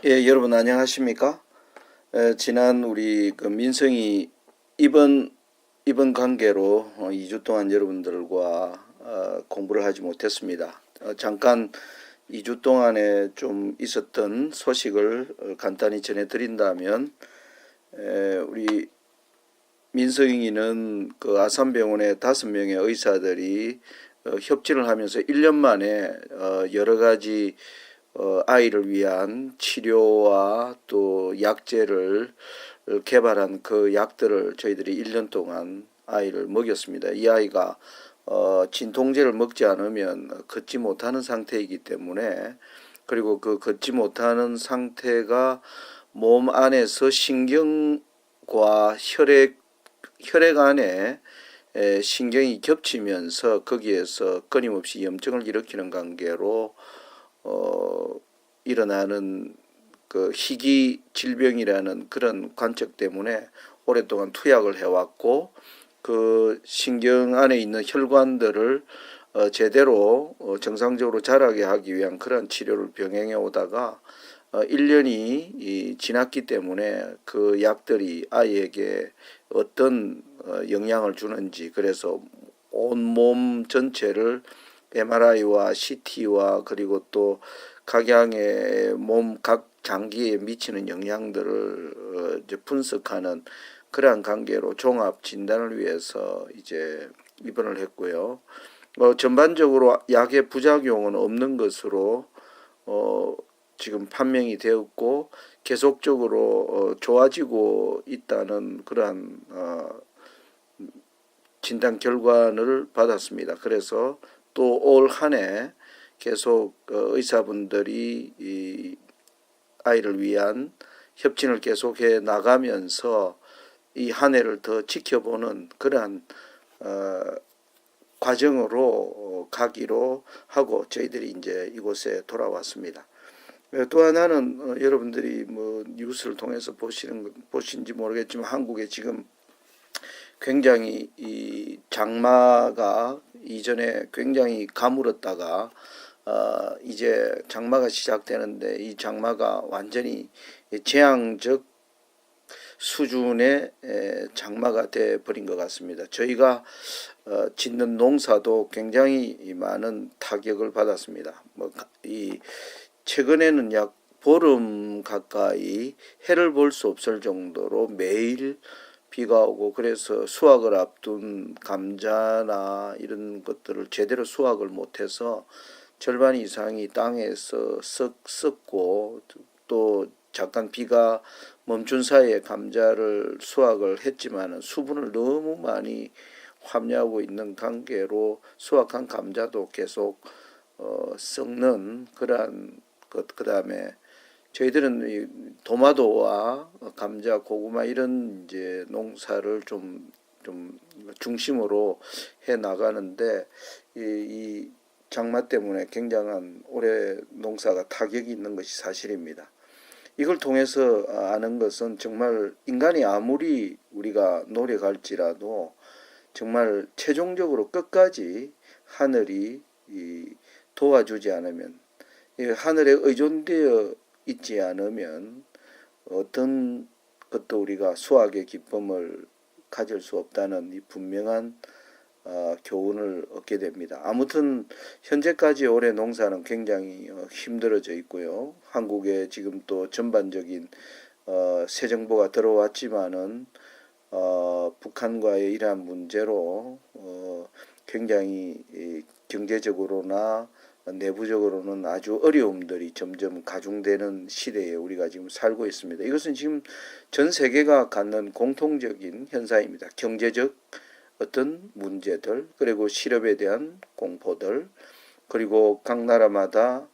예, 여러분 안녕하십니까? 지난 우리 그 민성이 입원 관계로 2주 동안 여러분들과 공부를 하지 못했습니다. 잠깐 2주 동안에 좀 있었던 소식을 간단히 전해드린다면, 우리 민성이는 그 아산병원의 5명의 의사들이 협진을 하면서 1년 만에 여러 가지 아이를 위한 치료와 또 약제를 개발한 그 약들을 저희들이 1년 동안 아이를 먹였습니다. 이 아이가 진통제를 먹지 않으면 걷지 못하는 상태이기 때문에, 그리고 그 걷지 못하는 상태가 몸 안에서 신경과 혈액 안에 신경이 겹치면서 거기에서 끊임없이 염증을 일으키는 관계로 일어나는 그 희귀 질병이라는 그런 관측 때문에 오랫동안 투약을 해왔고, 그 신경 안에 있는 혈관들을 제대로 정상적으로 자라게 하기 위한 그런 치료를 병행해 오다가 1년이 지났기 때문에 그 약들이 아이에게 어떤 영향을 주는지, 그래서 온몸 전체를 MRI와 CT와 그리고 또 각양의 몸 각 장기에 미치는 영향들을 이제 분석하는 그러한 관계로 종합 진단을 위해서 이제 입원을 했고요. 전반적으로 약의 부작용은 없는 것으로 지금 판명이 되었고, 계속적으로 좋아지고 있다는 그러한 진단 결과를 받았습니다. 그래서 또 올 한 해 계속 의사분들이 이 아이를 위한 협진을 계속해 나가면서 이 한 해를 더 지켜보는 그러한 과정으로 가기로 하고 저희들이 이제 이곳에 돌아왔습니다. 또 하나는 여러분들이 뭐 뉴스를 통해서 보신지 모르겠지만, 한국에 지금 굉장히 이 장마가 이전에 굉장히 가물었다가 이제 장마가 시작되는데, 이 장마가 완전히 재앙적 수준의 장마가 돼 버린 것 같습니다. 저희가 짓는 농사도 굉장히 많은 타격을 받았습니다. 이 최근에는 약 보름 가까이 해를 볼 수 없을 정도로 매일 비가 오고, 그래서 수확을 앞둔 감자나 이런 것들을 제대로 수확을 못해서 절반 이상이 땅에서 썩고, 또 잠깐 비가 멈춘 사이에 감자를 수확을 했지만 수분을 너무 많이 함유하고 있는 관계로 수확한 감자도 계속 썩는 그러한 것, 그 다음에 저희들은 도마도와 감자, 고구마 이런 이제 농사를 좀 중심으로 해 나가는데, 이 장마 때문에 굉장한 올해 농사가 타격이 있는 것이 사실입니다. 이걸 통해서 아는 것은, 정말 인간이 아무리 우리가 노력할지라도 정말 최종적으로 끝까지 하늘이 도와주지 않으면, 하늘에 의존되어 있지 않으면 어떤 것도 우리가 수확의 기쁨을 가질 수 없다는 이 분명한 교훈을 얻게 됩니다. 아무튼 현재까지 올해 농사는 굉장히 힘들어져 있고요. 한국에 지금 또 전반적인 새 정부가 들어왔지만은 북한과의 이러한 문제로 굉장히 경제적으로나 내부적으로는 아주 어려움들이 점점 가중되는 시대에 우리가 지금 살고 있습니다. 이것은 지금 전 세계가 갖는 공통적인 현상입니다. 경제적 어떤 문제들, 그리고 실업에 대한 공포들, 그리고 각 나라마다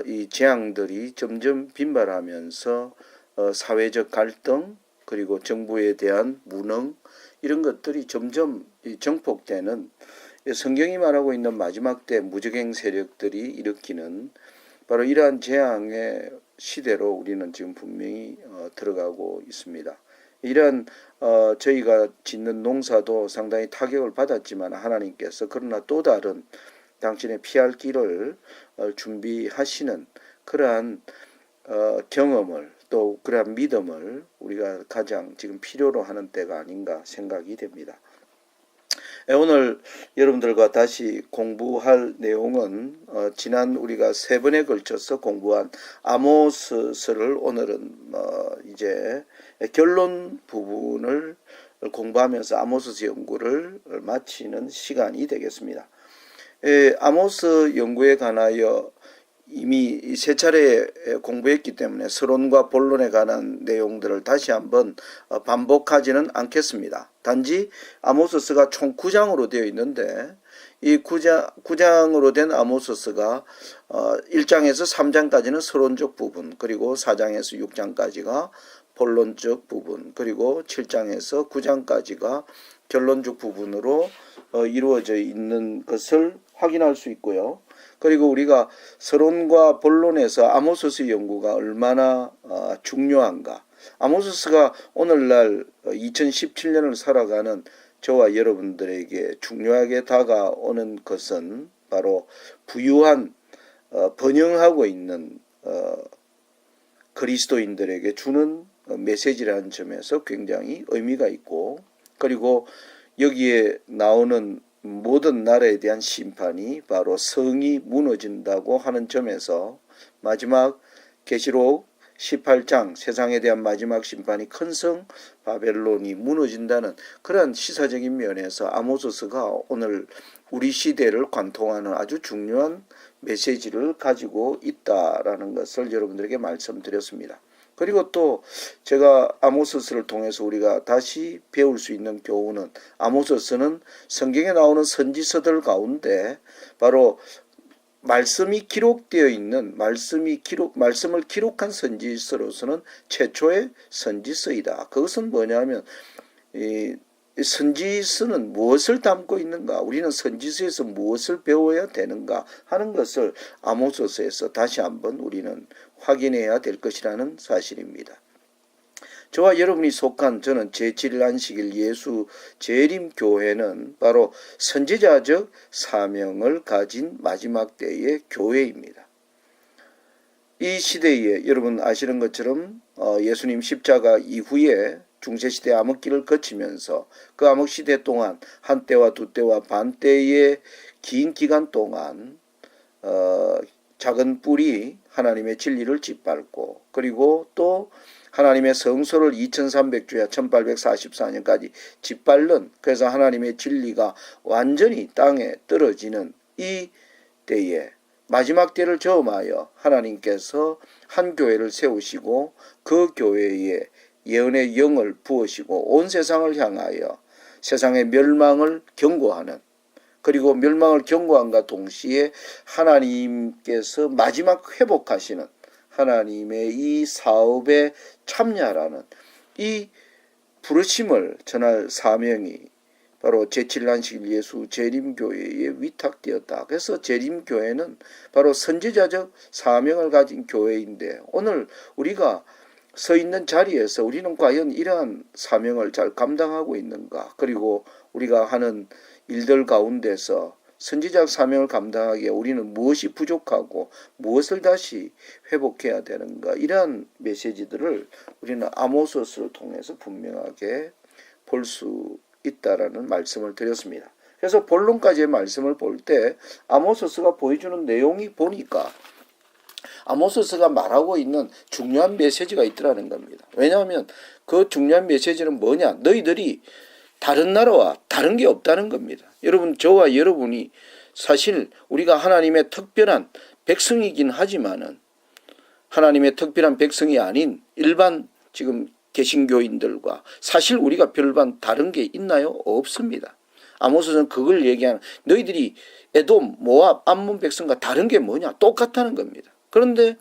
이 재앙들이 점점 빈발하면서 사회적 갈등, 그리고 정부에 대한 무능, 이런 것들이 점점 정폭되는, 성경이 말하고 있는 마지막 때 무적행 세력들이 일으키는 바로 이러한 재앙의 시대로 우리는 지금 분명히 들어가고 있습니다. 이러한 저희가 짓는 농사도 상당히 타격을 받았지만, 하나님께서 그러나 또 다른 당신의 피할 길을 준비하시는 그러한 경험을 또 그러한 믿음을 우리가 가장 지금 필요로 하는 때가 아닌가 생각이 됩니다. 오늘 여러분들과 다시 공부할 내용은 지난 우리가 3번에 걸쳐서 공부한 아모스서를 오늘은 이제 결론 부분을 공부하면서 아모스서 연구를 마치는 시간이 되겠습니다. 아모스 연구에 관하여 이미 3차례 공부했기 때문에 서론과 본론에 관한 내용들을 다시 한번 반복하지는 않겠습니다. 단지 아모스서가 총 9장으로 되어 있는데 이 9장으로 된 아모스서가 1장에서 3장까지는 서론적 부분, 그리고 4장에서 6장까지가 본론적 부분, 그리고 7장에서 9장까지가 결론적 부분으로 이루어져 있는 것을 확인할 수 있고요. 그리고 우리가 서론과 본론에서 아모스서 연구가 얼마나 중요한가. 아모스서가 오늘날 2017년을 살아가는 저와 여러분들에게 중요하게 다가오는 것은 바로 부유한 번영하고 있는 그리스도인들에게 주는 메시지라는 점에서 굉장히 의미가 있고, 그리고 여기에 나오는 모든 나라에 대한 심판이 바로 성이 무너진다고 하는 점에서 마지막 계시록 18장 세상에 대한 마지막 심판이 큰 성 바벨론이 무너진다는 그런 시사적인 면에서 아모스서가 오늘 우리 시대를 관통하는 아주 중요한 메시지를 가지고 있다라는 것을 여러분들에게 말씀드렸습니다. 그리고 또 제가 아모스서를 통해서 우리가 다시 배울 수 있는 교훈은, 아모스서는 성경에 나오는 선지서들 가운데 바로 말씀이 기록되어 있는 말씀을 기록한 선지서로서는 최초의 선지서이다. 그것은 뭐냐면 이 선지서는 무엇을 담고 있는가, 우리는 선지서에서 무엇을 배워야 되는가 하는 것을 아모스서에서 다시 한번 우리는 확인해야 될 것이라는 사실입니다. 저와 여러분이 속한 저는 제7일 안식일 예수 재림교회는 바로 선지자적 사명을 가진 마지막 때의 교회입니다. 이 시대에 여러분 아시는 것처럼 예수님 십자가 이후에 중세시대 암흑기를 거치면서 그 암흑시대 동안 한때와 두때와 반때의 긴 기간 동안 작은 뿔이 하나님의 진리를 짓밟고, 그리고 또 하나님의 성소를 2300주야 1844년까지 짓밟는, 그래서 하나님의 진리가 완전히 땅에 떨어지는 이 때에 마지막 때를 저음하여 하나님께서 한 교회를 세우시고 그 교회에 예언의 영을 부으시고 온 세상을 향하여 세상의 멸망을 경고하는, 그리고 멸망을 경고함과 동시에 하나님께서 마지막 회복하시는 하나님의 이 사업에 참여하라는 이 부르심을 전할 사명이 바로 제7일 안식일 예수 재림교회에 위탁되었다. 그래서 재림교회는 바로 선지자적 사명을 가진 교회인데, 오늘 우리가 서 있는 자리에서 우리는 과연 이러한 사명을 잘 감당하고 있는가, 그리고 우리가 하는 일들 가운데서 선지자적 사명을 감당하기에 우리는 무엇이 부족하고 무엇을 다시 회복해야 되는가, 이러한 메시지들을 우리는 아모스서를 통해서 분명하게 볼 수 있다라는 말씀을 드렸습니다. 그래서 본론까지의 말씀을 볼 때 아모스서가 보여주는 내용이 보니까 아모스서가 말하고 있는 중요한 메시지가 있더라는 겁니다. 왜냐하면 그 중요한 메시지는 뭐냐, 너희들이 다른 나라와 다른 게 없다는 겁니다. 여러분, 저와 여러분이 사실 우리가 하나님의 특별한 백성이긴 하지만은 하나님의 특별한 백성이 아닌 일반 지금 개신교인들과 사실 우리가 별반 다른 게 있나요? 없습니다. 아모스는 그걸 얘기하는, 너희들이 에돔, 모압, 암몬 백성과 다른 게 뭐냐? 똑같다는 겁니다. 그런데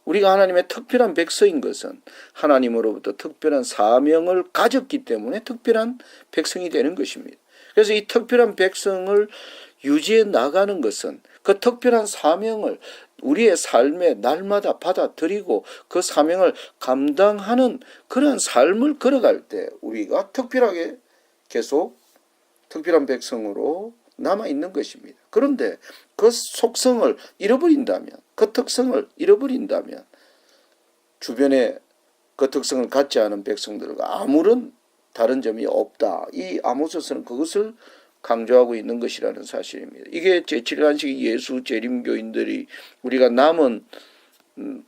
우리가 하나님의 특별한 백성인 것은 하나님으로부터 특별한 사명을 가졌기 때문에 특별한 백성이 되는 것입니다. 그래서 이 특별한 백성을 유지해 나가는 것은 그 특별한 사명을 우리의 삶에 날마다 받아들이고 그 사명을 감당하는 그런 삶을 걸어갈 때 우리가 특별하게 계속 특별한 백성으로 남아있는 것입니다. 그런데 그 속성을 잃어버린다면, 그 특성을 잃어버린다면 주변에 그 특성을 갖지 않은 백성들과 아무런 다른 점이 없다. 이 아모스서는 그것을 강조하고 있는 것이라는 사실입니다. 이게 제7간식 예수 재림교인들이 우리가 남은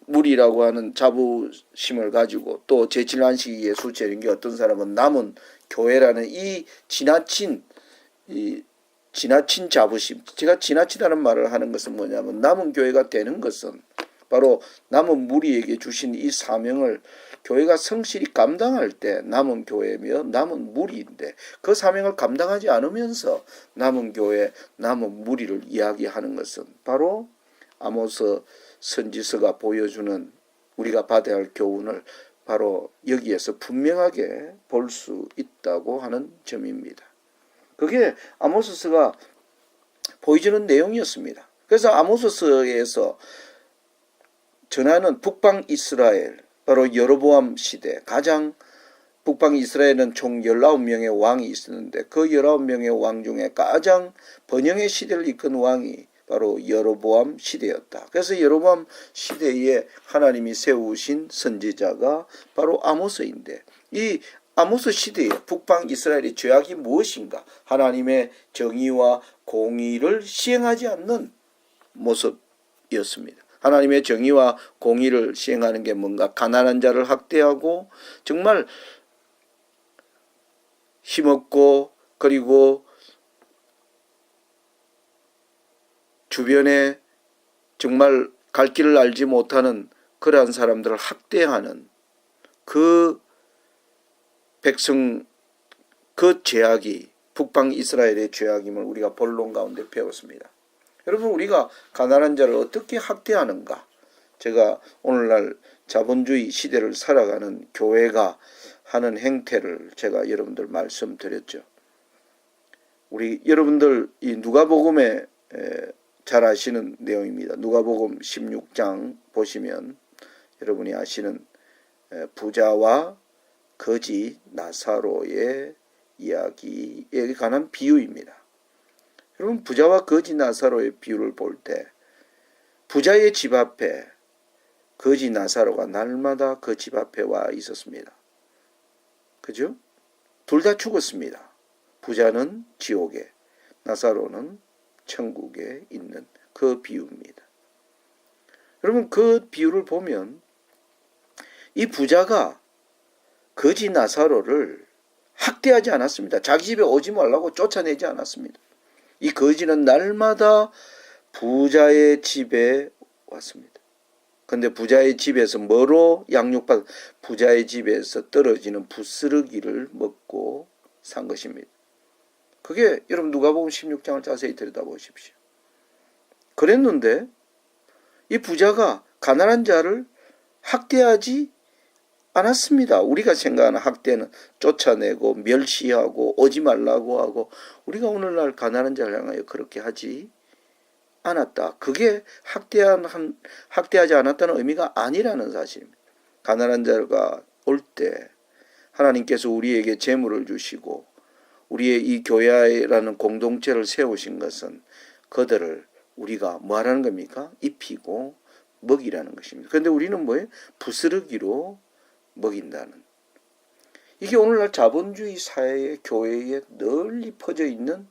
무리라고 하는 자부심을 가지고 또 제7간식 예수 재림교 어떤 사람은 남은 교회라는 이 지나친 자부심. 제가 지나치다는 말을 하는 것은 뭐냐면 남은 교회가 되는 것은 바로 남은 무리에게 주신 이 사명을 교회가 성실히 감당할 때 남은 교회며 남은 무리인데 그 사명을 감당하지 않으면서 남은 교회, 남은 무리를 이야기하는 것은 바로 아모스 선지서가 보여주는 우리가 받아야 할 교훈을 바로 여기에서 분명하게 볼 수 있다고 하는 점입니다. 그게 아모스서가 보여주는 내용이었습니다. 그래서 아모스서에서 전하는 북방 이스라엘, 바로 여로보암 시대, 가장 북방 이스라엘은 총 19명의 왕이 있었는데 그 19명의 왕 중에 가장 번영의 시대를 이끈 왕이 바로 여로보암 시대였다. 그래서 여로보암 시대에 하나님이 세우신 선지자가 바로 아모스인데 이 아모스 시대에 북방 이스라엘의 죄악이 무엇인가? 하나님의 정의와 공의를 시행하지 않는 모습이었습니다. 하나님의 정의와 공의를 시행하는 게 뭔가? 가난한 자를 학대하고 정말 힘없고 그리고 주변에 정말 갈 길을 알지 못하는 그러한 사람들을 학대하는 그 백성, 그 죄악이 북방 이스라엘의 죄악임을 우리가 본론 가운데 배웠습니다. 여러분, 우리가 가난한 자를 어떻게 학대하는가? 제가 오늘날 자본주의 시대를 살아가는 교회가 하는 행태를 제가 여러분들 말씀드렸죠. 우리 여러분들 이 누가복음에 잘 아시는 내용입니다. 누가복음 16장 보시면 여러분이 아시는 부자와 거지 나사로의 이야기에 관한 비유입니다. 여러분, 부자와 거지 나사로의 비유를 볼 때 부자의 집 앞에 거지 나사로가 날마다 그 집 앞에 와 있었습니다. 그죠? 둘 다 죽었습니다. 부자는 지옥에, 나사로는 천국에 있는 그 비유입니다. 여러분, 그 비유를 보면 이 부자가 거지 나사로를 학대하지 않았습니다. 자기 집에 오지 말라고 쫓아내지 않았습니다. 이 거지는 날마다 부자의 집에 왔습니다. 그런데 부자의 집에서 뭐로 양육받? 부자의 집에서 떨어지는 부스러기를 먹고 산 것입니다. 그게 여러분 누가복음 16장을 자세히 들여다보십시오. 그랬는데 이 부자가 가난한 자를 학대하지 않았습니다. 우리가 생각하는 학대는 쫓아내고 멸시하고 오지 말라고 하고 우리가 오늘날 가난한 자를 향하여 그렇게 하지 않았다. 그게 학대하지 않았다는 의미가 아니라는 사실입니다. 가난한 자가 올 때 하나님께서 우리에게 재물을 주시고 우리의 이 교회라는 공동체를 세우신 것은 그들을 우리가 뭐 하라는 겁니까? 입히고 먹이라는 것입니다. 그런데 우리는 뭐예요? 부스러기로 먹인다는. 이게 오늘날 자본주의 사회의 교회에 널리 퍼져 있는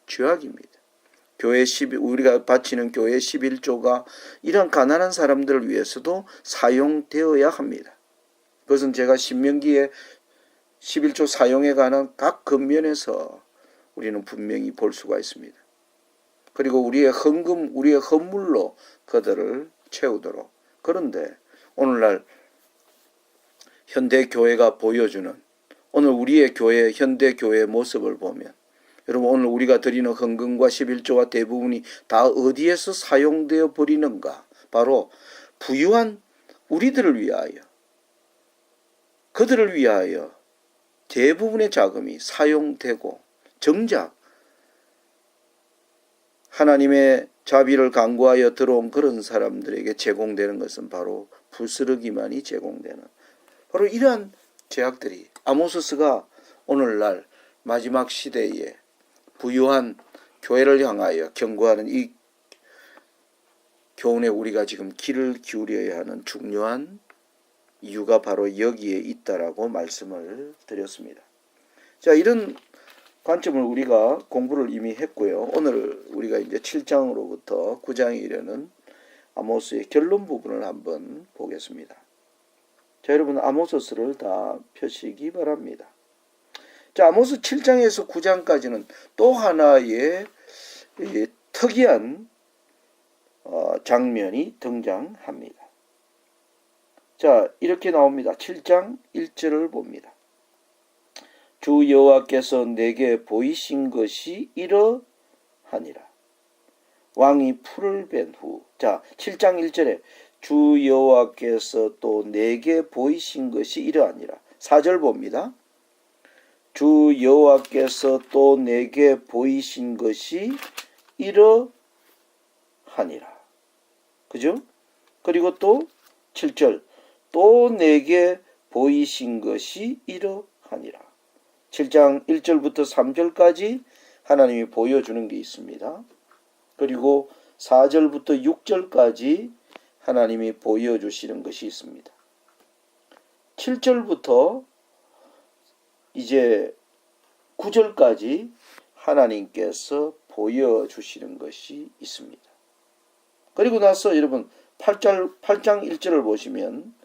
죄악입니다. 우리가 바치는 교회 11조가 이런 가난한 사람들을 위해서도 사용되어야 합니다. 그것은 제가 신명기에 11조 사용에 관한 각 근면에서 우리는 분명히 볼 수가 있습니다. 그리고 우리의 헌금, 우리의 헌물로 그들을 채우도록. 그런데 오늘날 현대교회가 보여주는 오늘 우리의 교회, 현대교회의 모습을 보면 여러분 오늘 우리가 드리는 헌금과 11조와 대부분이 다 어디에서 사용되어 버리는가? 바로 부유한 우리들을 위하여, 그들을 위하여 대부분의 자금이 사용되고 정작 하나님의 자비를 간구하여 들어온 그런 사람들에게 제공되는 것은 바로 부스러기만이 제공되는 바로 이러한 죄악들이 아모스가 오늘날 마지막 시대에 부유한 교회를 향하여 경고하는 이 교훈에 우리가 지금 귀를 기울여야 하는 중요한 이유가 바로 여기에 있다라고 말씀을 드렸습니다. 자, 이런 관점을 우리가 공부를 이미 했고요. 오늘 우리가 이제 7장으로부터 9장에 이르는 아모스의 결론 부분을 한번 보겠습니다. 자, 여러분 아모스를 다 펴시기 바랍니다. 자, 아모스 7장에서 9장까지는 또 하나의 특이한 장면이 등장합니다. 자, 이렇게 나옵니다. 7장 1절을 봅니다. 주 여호와께서 내게 보이신 것이 이러하니라. 왕이 풀을 벤 후, 자, 7장 1절에 주 여호와께서 또 내게 보이신 것이 이러하니라. 4절 봅니다. 주 여호와께서 또 내게 보이신 것이 이러하니라. 그죠? 그리고 또 7절 또 내게 보이신 것이 이러하니라. 7장 1절부터 3절까지 하나님이 보여주는 게 있습니다. 그리고 4절부터 6절까지 하나님이 보여주시는 것이 있습니다. 7절부터 이제 9절까지 하나님께서 보여주시는 것이 있습니다. 그리고 나서 여러분 8장 1절을 보시면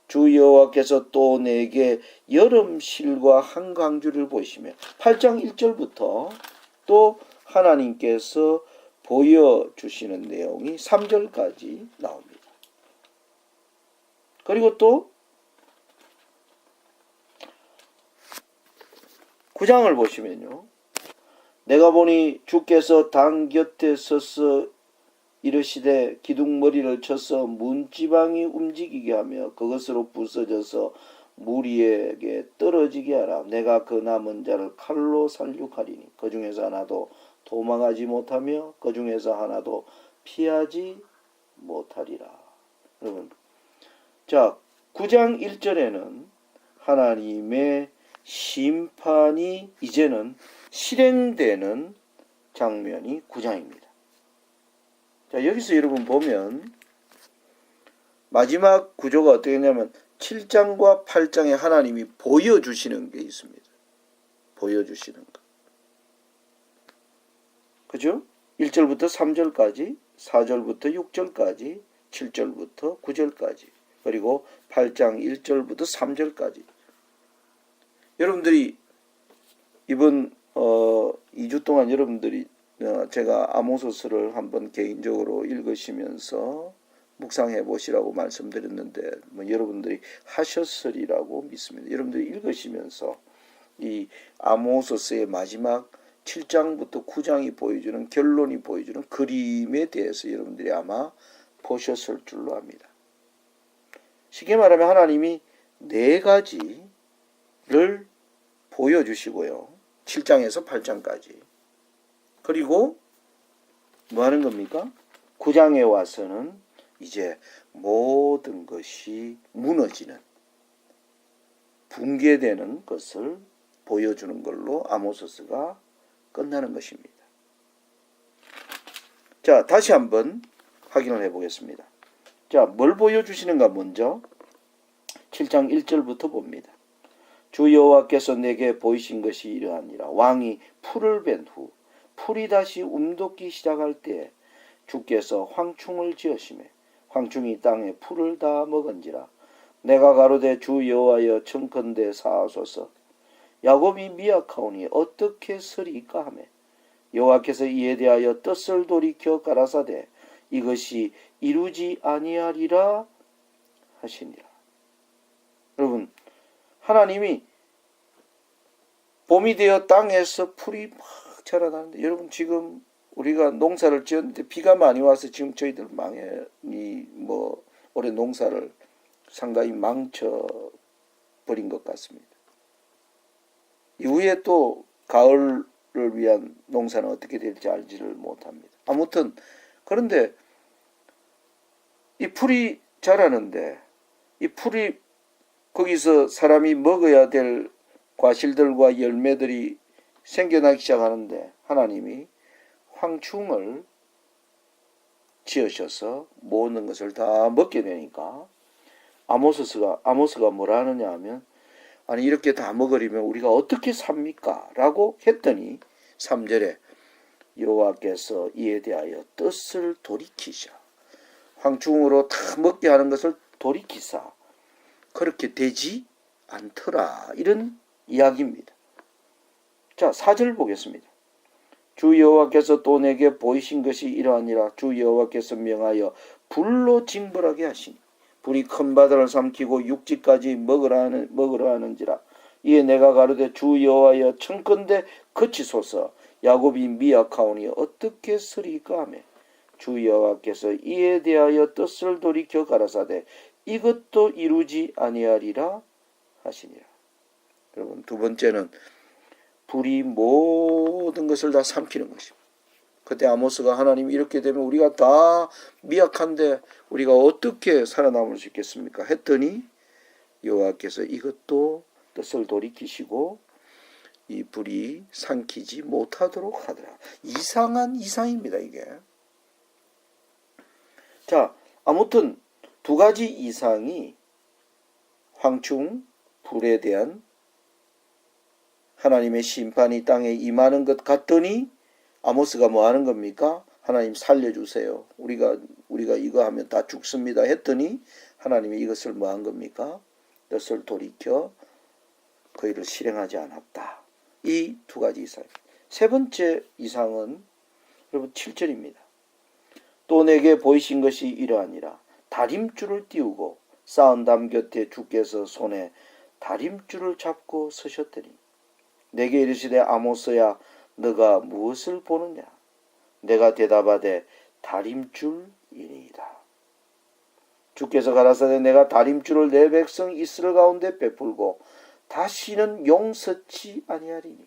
주 여호와께서 또 내게 여름실과 한강줄을 보이시며 8장 1절부터 또 하나님께서 보여주시는 내용이 3절까지 나옵니다. 그리고 또 9장을 보시면요. 내가 보니 주께서 당 곁에 서서 이르시되 기둥머리를 쳐서 문지방이 움직이게 하며 그것으로 부서져서 무리에게 떨어지게 하라. 내가 그 남은 자를 칼로 살육하리니 그 중에서 하나도 도망하지 못하며 그 중에서 하나도 피하지 못하리라. 여러분, 자 9장 1절에는 하나님의 심판이 이제는 실행되는 장면이 9장입니다. 자, 여기서 여러분 보면 마지막 구조가 어떻게 되냐면 7장과 8장에 하나님이 보여주시는 게 있습니다. 보여주시는 것. 그죠? 1절부터 3절까지, 4절부터 6절까지, 7절부터 9절까지, 그리고 8장 1절부터 3절까지. 여러분들이 이번 2주 동안 여러분들이 제가 아모스를 한번 개인적으로 읽으시면서 묵상해 보시라고 말씀드렸는데 여러분들이 하셨으리라고 믿습니다. 여러분들이 읽으시면서 이 아모스의 마지막 7장부터 9장이 보여주는 결론이 보여주는 그림에 대해서 여러분들이 아마 보셨을 줄로 압니다. 쉽게 말하면 하나님이 4가지를 보여주시고요. 7장에서 8장까지. 그리고 뭐 하는 겁니까? 9장에 와서는 이제 모든 것이 무너지는, 붕괴되는 것을 보여주는 걸로 아모스가 끝나는 것입니다. 자, 다시 한번 확인을 해보겠습니다. 자, 뭘 보여주시는가 먼저 7장 1절부터 봅니다. 주 여호와께서 내게 보이신 것이 이러하니라. 왕이 풀을 벤 후 풀이 다시 움돋기 시작할 때 주께서 황충을 지으시매 황충이 땅에 풀을 다 먹은지라. 내가 가로되 주 여호와여 청컨대 사하소서. 야곱이 미약하오니 어떻게 서리까 하매 여호와께서 이에 대하여 뜻을 돌이켜 가라사대 이것이 이루지 아니하리라 하시니라. 여러분, 하나님이 봄이 되어 땅에서 풀이 막 자라나는데, 여러분 지금 우리가 농사를 지었는데 비가 많이 와서 지금 저희들 올해 농사를 상당히 망쳐버린 것 같습니다. 이후에 또 가을을 위한 농사는 어떻게 될지 알지를 못합니다. 아무튼 그런데 이 풀이 자라는데 이 풀이 거기서 사람이 먹어야 될 과실들과 열매들이 생겨나기 시작하는데 하나님이 황충을 지으셔서 모든 것을 다 먹게 되니까 아모스가 뭐라 하느냐 하면, 아니 이렇게 다 먹으려면 우리가 어떻게 삽니까? 라고 했더니 3절에 여호와께서 이에 대하여 뜻을 돌이키자. 황충으로 다 먹게 하는 것을 돌이키사. 그렇게 되지 않더라. 이런 이야기입니다. 자, 4절 보겠습니다. 주 여호와께서 또 내게 보이신 것이 이러하니라. 주 여호와께서 명하여 불로 징벌하게 하시니 불이 큰 바다를 삼키고 육지까지 먹으라 하는지라. 이에 내가 가로되 주 여호와여 청컨대 그치소서. 야곱이 미약하오니 어떻게 쓰리까 하며 주 여호와께서 이에 대하여 뜻을 돌이켜 가라사대 이것도 이루지 아니하리라 하시니라. 여러분, 두 번째는 불이 모든 것을 다 삼키는 것입니다. 그때 아모스가 하나님 이렇게 되면 우리가 다 미약한데 우리가 어떻게 살아남을 수 있겠습니까? 했더니 여호와께서 이것도 뜻을 돌이키시고 이 불이 삼키지 못하도록 하더라. 이상한 이상입니다, 이게. 자, 아무튼 두 가지 이상이 황충, 불에 대한 하나님의 심판이 땅에 임하는 것 같더니 아모스가 뭐 하는 겁니까? 하나님 살려주세요. 우리가 이거 하면 다 죽습니다. 했더니 하나님이 이것을 뭐 한 겁니까? 뜻을 돌이켜 그 일을 실행하지 않았다. 이 두 가지 이상. 세 번째 이상은 여러분 7절입니다. 또 내게 보이신 것이 이러하니라. 다림줄을 띄우고 쌓은 담 곁에 주께서 손에 다림줄을 잡고 서셨더니 내게 이르시되 아모스야 너가 무엇을 보느냐? 내가 대답하되 다림줄이니이다. 주께서 가라사대 내가 다림줄을 내 백성 이스라엘 가운데 베풀고 다시는 용서치 아니하리니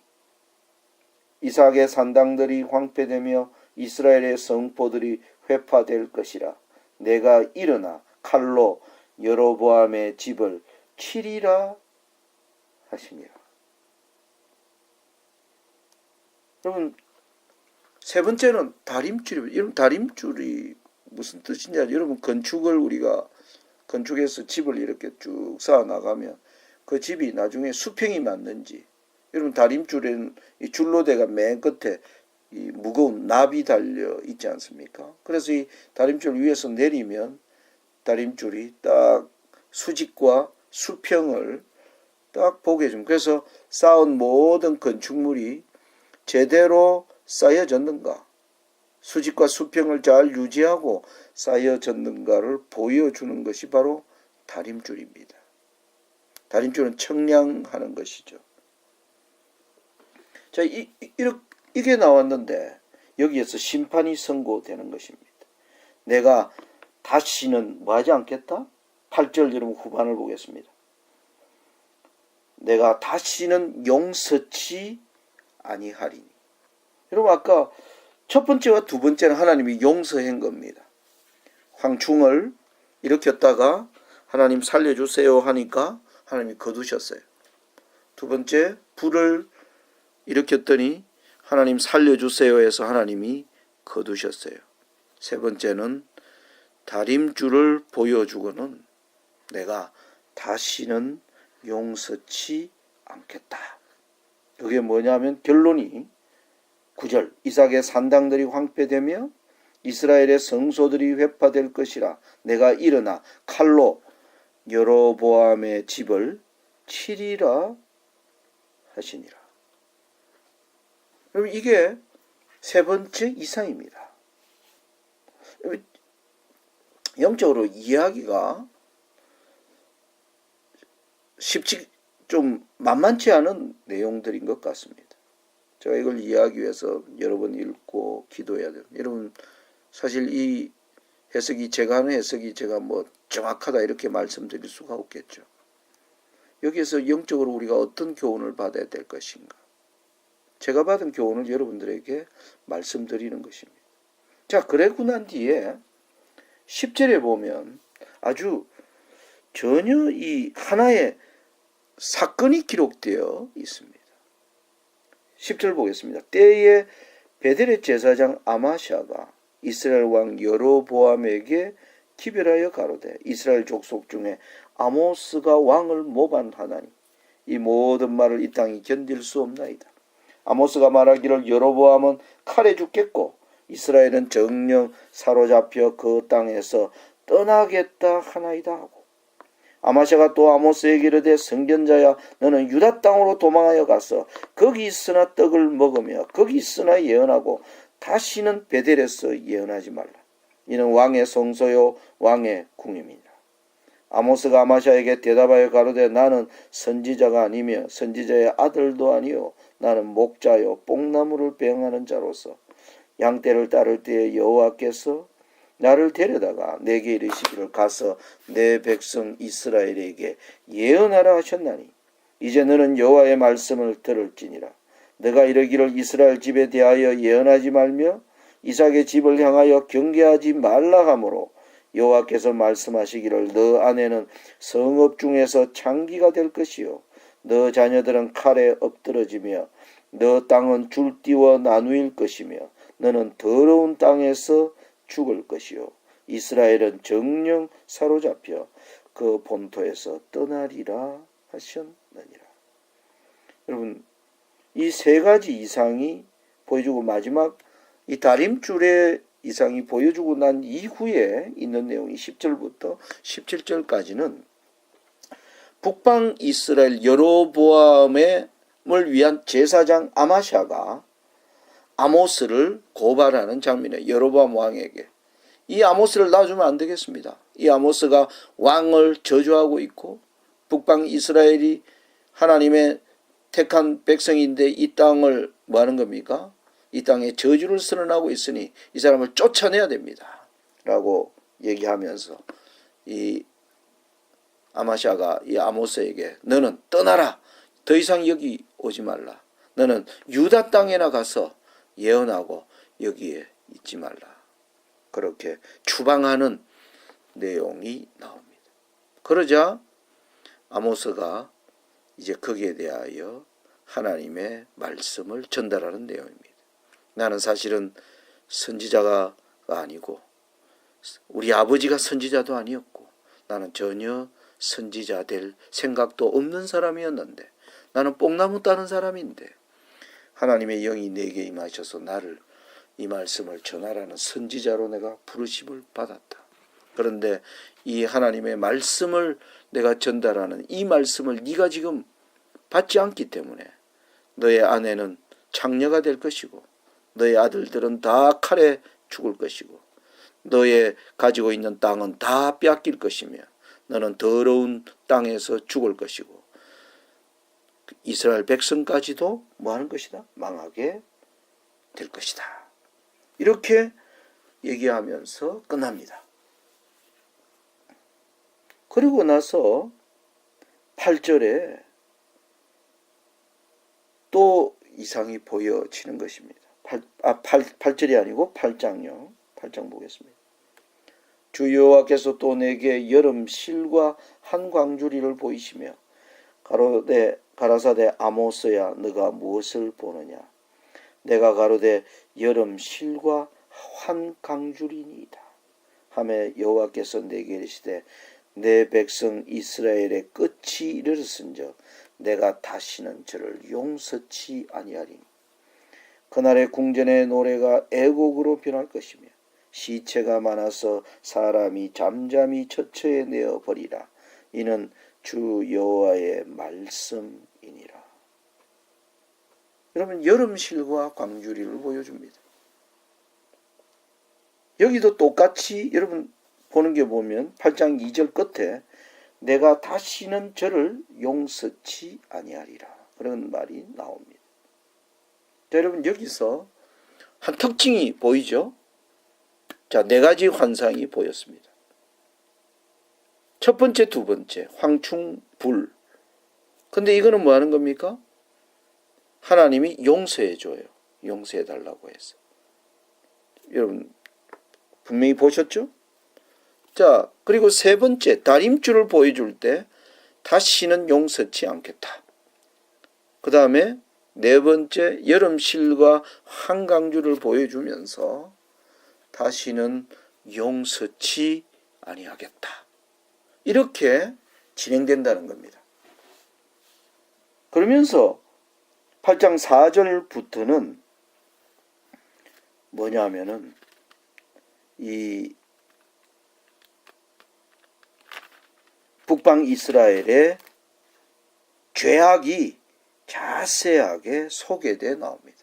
이삭의 산당들이 황폐되며 이스라엘의 성포들이 회파될 것이라. 내가 일어나 칼로 여로보암의 집을 치리라 하시니라. 여러분, 세 번째는 다림줄입니다. 여러분, 다림줄이 무슨 뜻이냐? 여러분, 건축해서 집을 이렇게 쭉 쌓아 나가면 그 집이 나중에 수평이 맞는지, 여러분, 다림줄에는 이 줄로대가 맨 끝에 이 무거운 납이 달려 있지 않습니까? 그래서 이 다림줄 위에서 내리면 다림줄이 딱 수직과 수평을 딱 보게 해줍니다. 그래서 쌓은 모든 건축물이 제대로 쌓여졌는가, 수직과 수평을 잘 유지하고 쌓여졌는가를 보여주는 것이 바로 다림줄입니다. 다림줄은 청량하는 것이죠. 자, 이게 나왔는데 여기에서 심판이 선고되는 것입니다. 내가 다시는 뭐 하지 않겠다? 8절 여러분 후반을 보겠습니다. 내가 다시는 용서치 아니하리니. 여러분, 아까 첫 번째와 두 번째는 하나님이 용서한 겁니다. 황충을 일으켰다가 하나님 살려주세요 하니까 하나님이 거두셨어요. 두 번째, 불을 일으켰더니 하나님 살려주세요 해서 하나님이 거두셨어요. 세 번째는 다림줄을 보여주고는 내가 다시는 용서치 않겠다. 그게 뭐냐면 결론이 9절 이삭의 산당들이 황폐되며 이스라엘의 성소들이 회파될 것이라. 내가 일어나 칼로 여로보암의 집을 치리라 하시니라. 여러분, 이게 세 번째 이상입니다. 영적으로 이해하기가 쉽지 좀 만만치 않은 내용들인 것 같습니다. 제가 이걸 이해하기 위해서 여러 번 읽고 기도해야 돼요. 여러분, 사실 이 해석이 제가 하는 해석이 제가 뭐 정확하다 이렇게 말씀드릴 수가 없겠죠. 여기에서 영적으로 우리가 어떤 교훈을 받아야 될 것인가? 제가 받은 교훈을 여러분들에게 말씀드리는 것입니다. 자, 그러고 난 뒤에 10절에 보면 아주 전혀 이 하나의 사건이 기록되어 있습니다. 10절 보겠습니다. 때에 베델의 제사장 아마샤가 이스라엘 왕 여로보암에게 기별하여 가로되 이스라엘 족속 중에 아모스가 왕을 모반하나니 이 모든 말을 이 땅이 견딜 수 없나이다. 아모스가 말하기를 여로보암은 칼에 죽겠고 이스라엘은 정령 사로잡혀 그 땅에서 떠나겠다 하나이다 하고 아마샤가 또 아모스에게 이르되 성견자야 너는 유다 땅으로 도망하여 가서 거기 있으나 떡을 먹으며 거기 있으나 예언하고 다시는 베델에서 예언하지 말라. 이는 왕의 성소요 왕의 궁임이니라. 아모스가 아마샤에게 대답하여 가로되 나는 선지자가 아니며 선지자의 아들도 아니요 나는 목자요 뽕나무를 배양하는 자로서 양떼를 따를 때에 여호와께서 나를 데려다가 내게 이르시기를 가서 내 백성 이스라엘에게 예언하라 하셨나니 이제 너는 여호와의 말씀을 들을지니라. 내가 이르기를 이스라엘 집에 대하여 예언하지 말며 이삭의 집을 향하여 경계하지 말라 하므로 여호와께서 말씀하시기를 너 아내는 성읍 중에서 창기가 될 것이요 너 자녀들은 칼에 엎드러지며 너 땅은 줄띠워 나누일 것이며 너는 더러운 땅에서 죽을 것이요 이스라엘은 정령 사로잡혀 그 본토에서 떠나리라 하셨느니라. 여러분 이 세 가지 이상이 보여주고 마지막 이 다림줄의 이상이 보여주고 난 이후에 있는 내용이 10절부터 17절까지는 북방 이스라엘 여로보암을 위한 제사장 아마샤가 아모스를 고발하는 장면이에요. 여로보암 왕에게. 이 아모스를 놔주면 안 되겠습니다. 이 아모스가 왕을 저주하고 있고 북방 이스라엘이 하나님의 택한 백성인데 이 땅을 뭐 하는 겁니까? 이 땅에 저주를 선언하고 있으니 이 사람을 쫓아내야 됩니다. 라고 얘기하면서 이 아마샤가 이 아모스에게 너는 떠나라. 더 이상 여기 오지 말라. 너는 유다 땅에나 가서 예언하고 여기에 있지 말라. 그렇게 추방하는 내용이 나옵니다. 그러자 아모스가 이제 거기에 대하여 하나님의 말씀을 전달하는 내용입니다. 나는 사실은 선지자가 아니고 우리 아버지가 선지자도 아니었고 나는 전혀 선지자 될 생각도 없는 사람이었는데 나는 뽕나무 따는 사람인데 하나님의 영이 내게 임하셔서 나를 이 말씀을 전하라는 선지자로 내가 부르심을 받았다. 그런데 이 하나님의 말씀을 내가 전달하는 이 말씀을 네가 지금 받지 않기 때문에 너의 아내는 창녀가 될 것이고 너의 아들들은 다 칼에 죽을 것이고 너의 가지고 있는 땅은 다 빼앗길 것이며 너는 더러운 땅에서 죽을 것이고 이스라엘 백성까지도 뭐 하는 것이다? 망하게 될 것이다. 이렇게 얘기하면서 끝납니다. 그리고 나서 8절에 또 이상이 보여지는 것입니다. 8절이 아니고 8장요. 8장 보겠습니다. 주 여호와께서 또 내게 여름 실과 한 광주리를 보이시며 가라사대 아모스야 너가 무엇을 보느냐. 내가 가로되 여름 실과 한 광주리니이다. 하매 여호와께서 내게 이르시되 내 백성 이스라엘의 끝이 이르렀은즉 내가 다시는 저를 용서치 아니하리니 그날의 궁전의 노래가 애곡으로 변할 것이며 시체가 많아서 사람이 잠잠히 처처에 내어 버리라. 이는 주 여호와의 말씀이니라. 여러분 여름실과 광주리를 보여줍니다. 여기도 똑같이 여러분 보는 게 보면 8장 2절 끝에 내가 다시는 저를 용서치 아니하리라. 그런 말이 나옵니다. 자, 여러분 여기서 한 특징이 보이죠? 자, 네 가지 환상이 보였습니다. 첫 번째, 두 번째, 황충, 불. 근데 이거는 뭐 하는 겁니까? 하나님이 용서해 줘요. 용서해 달라고 해서. 여러분 분명히 보셨죠? 자, 그리고 세 번째, 다림줄을 보여줄 때 다시는 용서치 않겠다. 그 다음에 네 번째, 여름실과 한강줄을 보여주면서 다시는 용서치 아니하겠다. 이렇게 진행된다는 겁니다. 그러면서 8장 4절부터는 뭐냐면은 이 북방 이스라엘의 죄악이 자세하게 소개되어 나옵니다.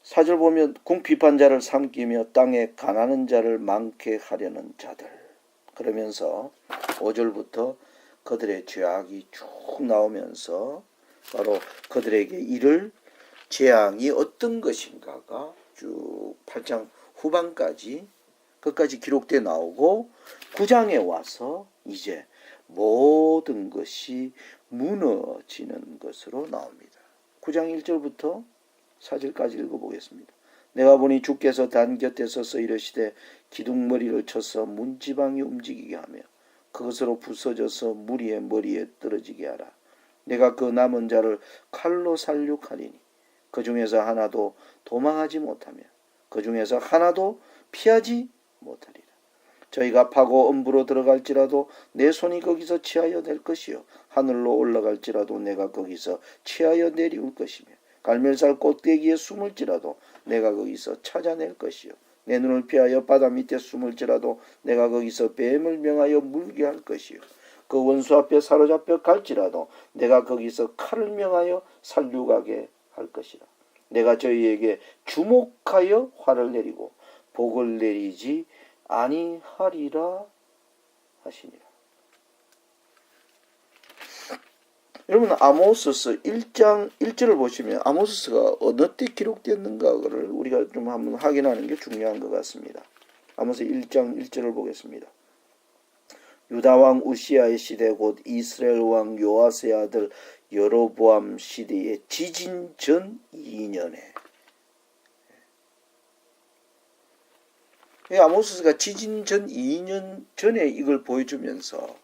4절 보면 궁핍한 자를 삼키며 땅에 가난한 자를 많게 하려는 자들, 그러면서 5절부터 그들의 죄악이 쭉 나오면서 바로 그들에게 이를 재앙이 어떤 것인가가 쭉 8장 후반까지 끝까지 기록되어 나오고 9장에 와서 이제 모든 것이 무너지는 것으로 나옵니다. 9장 1절부터 4절까지 읽어보겠습니다. 내가 보니 주께서 단 곁에 서서 이르시되 기둥머리를 쳐서 문지방이 움직이게 하며 그것으로 부서져서 무리의 머리에 떨어지게 하라. 내가 그 남은 자를 칼로 살육하리니 그 중에서 하나도 도망하지 못하며 그 중에서 하나도 피하지 못하리라. 저희가 파고 음부로 들어갈지라도 내 손이 거기서 취하여 될 것이요 하늘로 올라갈지라도 내가 거기서 취하여 내려올 것이며 갈멜살 꼭대기에 숨을지라도 내가 거기서 찾아낼 것이요 내 눈을 피하여 바다 밑에 숨을지라도 내가 거기서 뱀을 명하여 물게 할 것이요 그 원수 앞에 사로잡혀 갈지라도 내가 거기서 칼을 명하여 살육하게 할 것이라. 내가 저희에게 주목하여 화를 내리고 복을 내리지 아니하리라 하시니라. 여러분 아모스서 1장 1절을 보시면 아모스가 어느 때 기록됐는가를 우리가 좀 한번 확인하는 게 중요한 것 같습니다. 아모스 1장 1절을 보겠습니다. 유다왕 우시아의 시대 곧 이스라엘 왕 요아스의 아들 여로보암 시대의 지진 전 2년에 아모스가 지진 전 2년 전에 이걸 보여주면서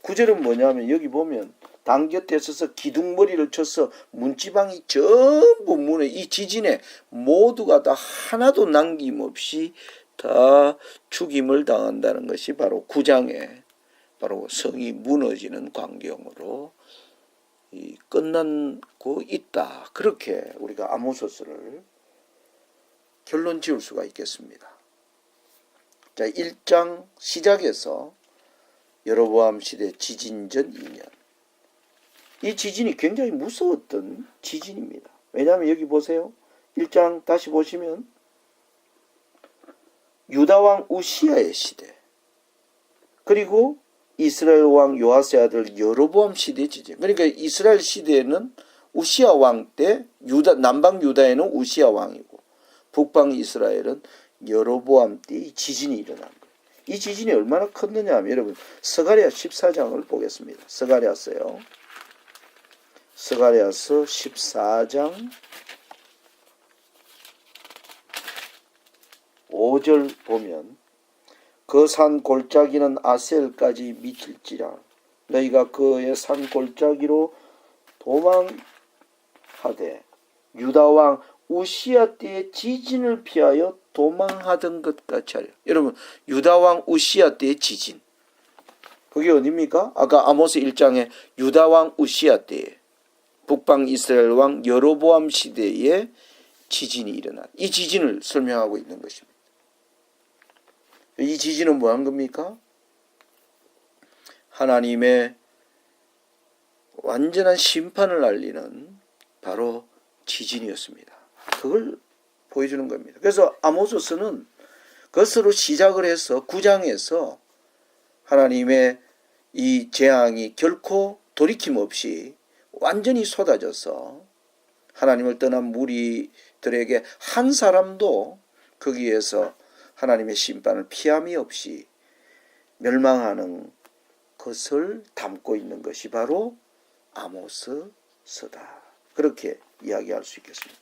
9절은 뭐냐면 여기 보면 당 곁에 서서 기둥머리를 쳐서 문지방이 전부 무너 이 지진에 모두가 다 하나도 남김없이 다 죽임을 당한다는 것이 바로 9장에 바로 성이 무너지는 광경으로 끝나고 있다. 그렇게 우리가 아모스를 결론 지을 수가 있겠습니다. 자, 1장 시작에서 여로보암 시대 지진 전 2년. 이 지진이 굉장히 무서웠던 지진입니다. 왜냐하면 여기 보세요. 1장 다시 보시면 유다왕 우시아의 시대 그리고 이스라엘 왕 요아스의 아들 여로보암 시대 지진. 그러니까 이스라엘 시대에는 우시아 왕 때 남방 유다에는 우시아 왕이고 북방 이스라엘은 여로보암 때 이 지진이 일어난 거예요. 이 지진이 얼마나 컸느냐 하면 여러분 스가랴 14장을 보겠습니다. 스가랴서 14장 5절 보면 그 산 골짜기는 아셀까지 미칠지라 너희가 그의 산 골짜기로 도망하되 유다왕 우시아 때의 지진을 피하여 도망하던 것 같이 하려. 여러분 유다왕 우시아 때의 지진 그게 어디입니까? 아까 아모스 1장에 유다왕 우시아 때에 북방 이스라엘 왕 여로보암 시대에 지진이 일어난 이 지진을 설명하고 있는 것입니다. 이 지진은 뭐 한 겁니까? 하나님의 완전한 심판을 알리는 바로 지진이었습니다. 그걸 보여주는 겁니다. 그래서 아모스는 그것으로 시작을 해서 9장에서 하나님의 이 재앙이 결코 돌이킴 없이 완전히 쏟아져서 하나님을 떠난 무리들에게 한 사람도 거기에서 하나님의 심판을 피함이 없이 멸망하는 것을 담고 있는 것이 바로 아모스서다. 그렇게 이야기할 수 있겠습니다.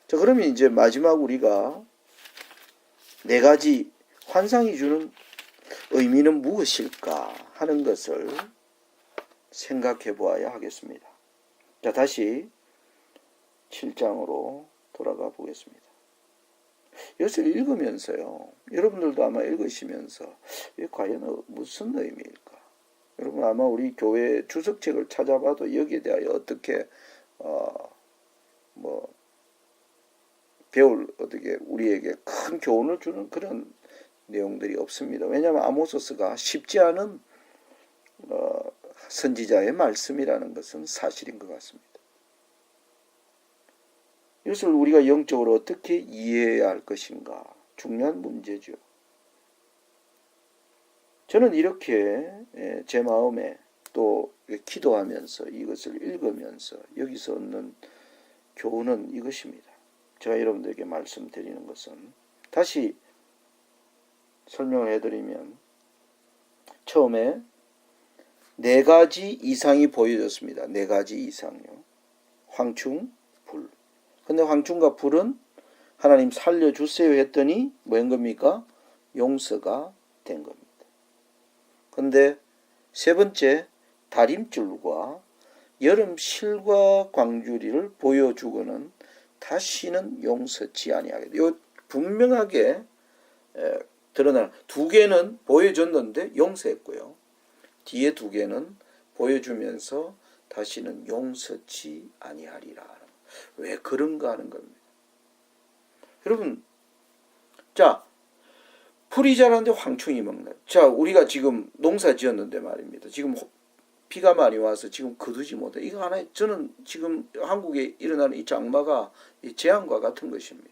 자, 그러면 이제 마지막 우리가 네 가지 환상이 주는 의미는 무엇일까 하는 것을 생각해 보아야 하겠습니다. 자, 다시 7장으로 돌아가 보겠습니다. 이것을 읽으면서요. 여러분들도 아마 읽으시면서 이게 과연 무슨 의미일까? 여러분 아마 우리 교회 주석책을 찾아봐도 여기에 대하여 어떻게 뭐 배울 어떻게 우리에게 큰 교훈을 주는 그런 내용들이 없습니다. 왜냐하면 아모스가 쉽지 않은 선지자의 말씀이라는 것은 사실인 것 같습니다. 이것을 우리가 영적으로 어떻게 이해해야 할 것인가 중요한 문제죠. 저는 이렇게 제 마음에 또 기도하면서 이것을 읽으면서 여기서 얻는 교훈은 이것입니다. 제가 여러분들에게 말씀드리는 것은 다시 설명을 해드리면 처음에 4가지 이상이 보여졌습니다. 4가지 이상이요. 황충, 불. 근데 황충과 불은 하나님 살려주세요 했더니 뭐인 겁니까? 용서가 된 겁니다. 근데 세 번째 다림줄과 여름 실과 광주리를 보여주고는 다시는 용서치 아니하게. 요 분명하게 드러나는 2개는 보여줬는데 용서했고요. 뒤에 2개는 보여주면서 다시는 용서치 아니하리라. 왜 그런가 하는 겁니다. 여러분, 자, 풀이 자라는데 황충이 먹는. 자, 우리가 지금 농사 지었는데 말입니다. 지금 비가 많이 와서 지금 거두지 못해. 이거 하나, 저는 지금 한국에 일어나는 이 장마가 재앙과 같은 것입니다.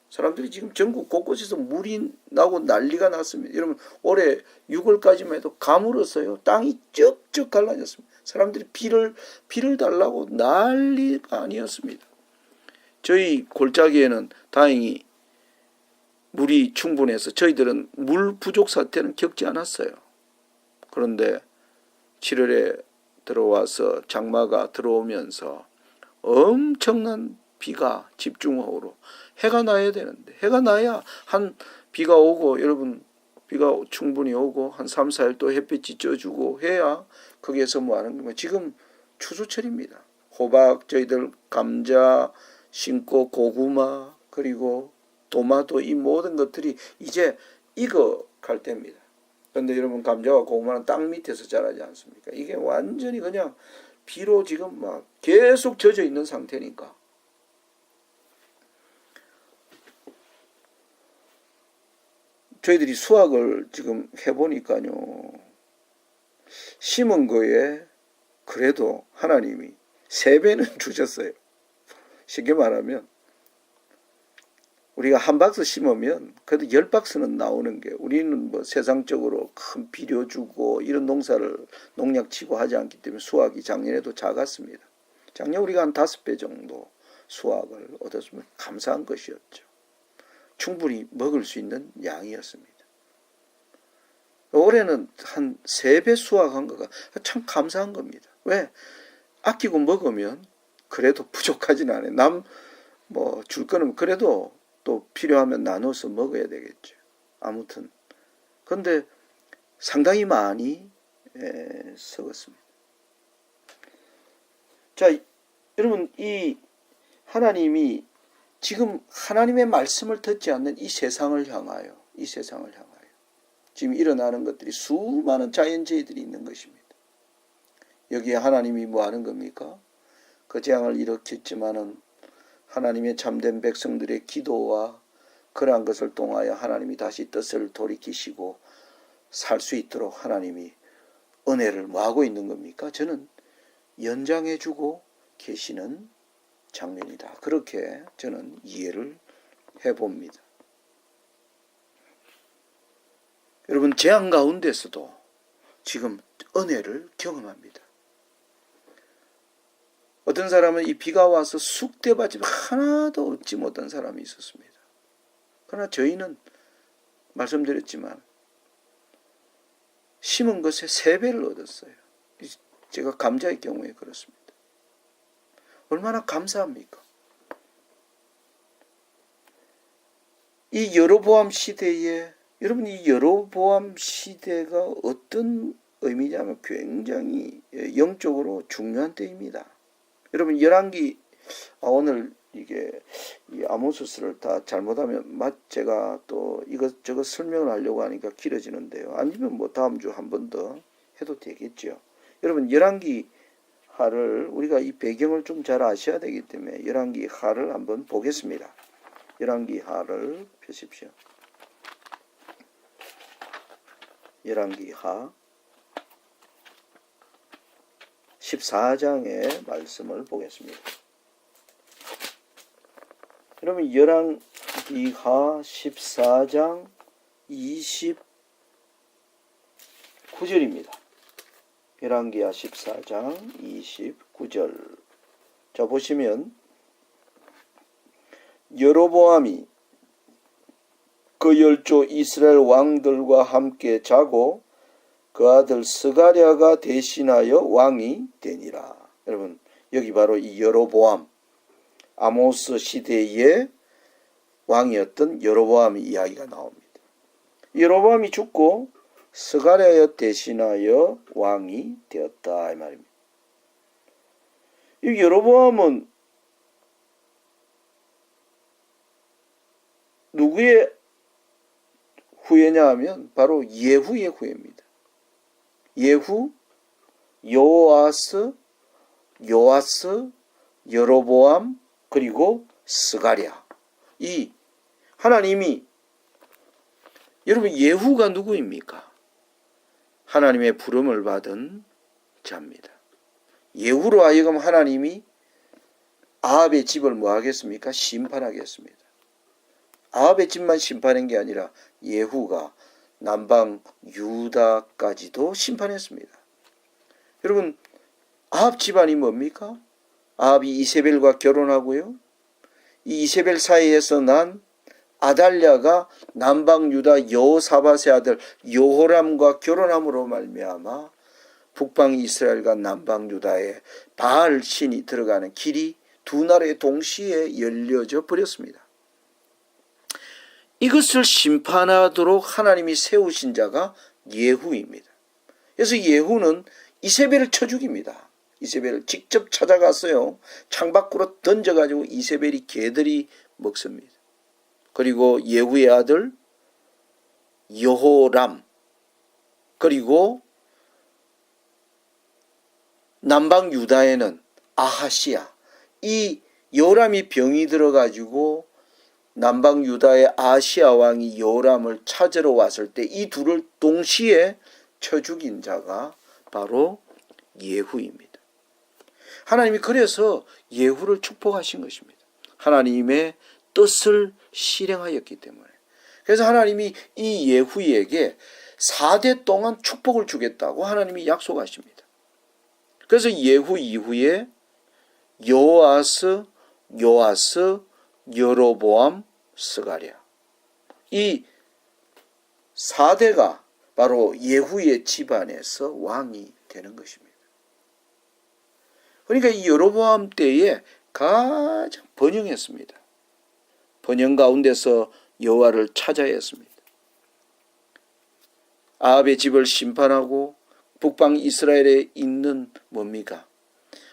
사람들이 지금 전국 곳곳에서 물이 나고 난리가 났습니다. 여러분 올해 6월까지만 해도 가물었어요. 땅이 쩍쩍 갈라졌습니다. 사람들이 비를 달라고 난리가 아니었습니다. 저희 골짜기에는 다행히 물이 충분해서 저희들은 물 부족 사태는 겪지 않았어요. 그런데 7월에 들어와서 장마가 들어오면서 엄청난 비가 집중호우로 해가 나야 되는데 해가 나야 한 비가 오고 여러분 비가 충분히 오고 한 3, 4일 또 햇빛이 쪄주고 해야 거기에서 뭐 하는 거면 지금 추수철입니다. 호박 저희들 감자 심고 고구마 그리고 도마도 이 모든 것들이 이제 익어갈 때입니다. 그런데 여러분 감자와 고구마는 땅 밑에서 자라지 않습니까? 이게 완전히 그냥 비로 지금 막 계속 젖어 있는 상태니까 저희들이 수학을 지금 해보니까요. 심은 거에 그래도 하나님이 3배는 주셨어요. 쉽게 말하면 우리가 한 박스 심으면 그래도 10박스는 나오는 게 우리는 뭐 세상적으로 큰 비료 주고 이런 농약 치고 하지 않기 때문에 수확이 작년에도 작았습니다. 작년 우리가 한 5배 정도 수확을 얻었으면 감사한 것이었죠. 충분히 먹을 수 있는 양이었습니다. 올해는 한 3배 수확한 거가 참 감사한 겁니다. 왜? 아끼고 먹으면 그래도 부족하진 않아요. 남 뭐 줄 거는 그래도 또 필요하면 나눠서 먹어야 되겠죠. 아무튼 근데 상당히 많이 썩었습니다. 자, 여러분 이 하나님이 지금 하나님의 말씀을 듣지 않는 이 세상을 향하여 지금 일어나는 것들이 수많은 자연재해들이 있는 것입니다. 여기에 하나님이 뭐 하는 겁니까? 그 재앙을 일으켰지만은 하나님의 참된 백성들의 기도와 그러한 것을 통하여 하나님이 다시 뜻을 돌이키시고 살 수 있도록 하나님이 은혜를 뭐 하고 있는 겁니까? 저는 연장해주고 계시는 장면이다. 그렇게 저는 이해를 해봅니다. 여러분 재앙 가운데서도 지금 은혜를 경험합니다. 어떤 사람은 이 비가 와서 쑥대밭이 하나도 얻지 못한 사람이 있었습니다. 그러나 저희는 말씀드렸지만 심은 것에 3배를 얻었어요. 제가 감자의 경우에 그렇습니다. 얼마나 감사합니까? 이 여로보암 시대에 여러분 이 여로보암 시대가 어떤 의미냐면 굉장히 영적으로 중요한 때입니다. 여러분 열왕기 오늘 이게 이 아모스서를 다 잘못하면 제가 또 이것저것 설명을 하려고 하니까 길어지는데요. 아니면 뭐 다음 주 한 번 더 해도 되겠죠. 여러분 열왕기 하를 우리가 이 배경을 좀 잘 아셔야 되기 때문에 열왕기 하를 한번 보겠습니다. 열왕기 하를 펴십시오. 열왕기 하 14장의 말씀을 보겠습니다. 여러분 열왕기 하 14장 29절입니다. 열왕기하 14장 29절. 자 보시면 여로보암이 그 열조 이스라엘 왕들과 함께 자고 그 아들 스가랴가 대신하여 왕이 되니라. 여러분 여기 바로 이 여로보암 아모스 시대의 왕이었던 여로보암의 이야기가 나옵니다. 여로보암이 죽고 스가랴 대신하여 왕이 되었다 이 말입니다. 이 여로보암은 누구의 후예냐 하면 바로 예후의 후예입니다. 예후, 요아스, 여로보암 그리고 스가랴. 이 하나님이 여러분 예후가 누구입니까? 하나님의 부름을 받은 자입니다. 예후로 하여금 하나님이 아합의 집을 뭐 하겠습니까? 심판하겠습니다. 아합의 집만 심판한 게 아니라 예후가 남방 유다까지도 심판했습니다. 여러분 아합 집안이 뭡니까? 아합이 이세벨과 결혼하고요. 이 이세벨 사이에서 난 아달랴가 남방 유다 여호사밧의 아들 여호람과 결혼함으로 말미암아 북방 이스라엘과 남방 유다의 바알 신이 들어가는 길이 두 나라에 동시에 열려져 버렸습니다. 이것을 심판하도록 하나님이 세우신 자가 예후입니다. 그래서 예후는 이세벨을 쳐 죽입니다. 이세벨을 직접 찾아갔어요. 창밖으로 던져가지고 이세벨이 개들이 먹습니다. 그리고 예후의 아들 여호람 그리고 남방 유다에는 아하시야 이 여호람이 병이 들어가지고 남방 유다의 아시아 왕이 여호람을 찾으러 왔을 때 이 둘을 동시에 쳐 죽인 자가 바로 예후입니다. 하나님이 그래서 예후를 축복하신 것입니다. 하나님의 뜻을 실행하였기 때문에. 그래서 하나님이 이 예후에게 4대 동안 축복을 주겠다고 하나님이 약속하십니다. 그래서 예후 이후에 요아스, 여로보암, 스가랴 이 4대가 바로 예후의 집안에서 왕이 되는 것입니다. 그러니까 이 여로보암 때에 가장 번영했습니다. 번영 가운데서 여호와를 찾아야 했습니다. 아합의 집을 심판하고 북방 이스라엘에 있는 뭡니까?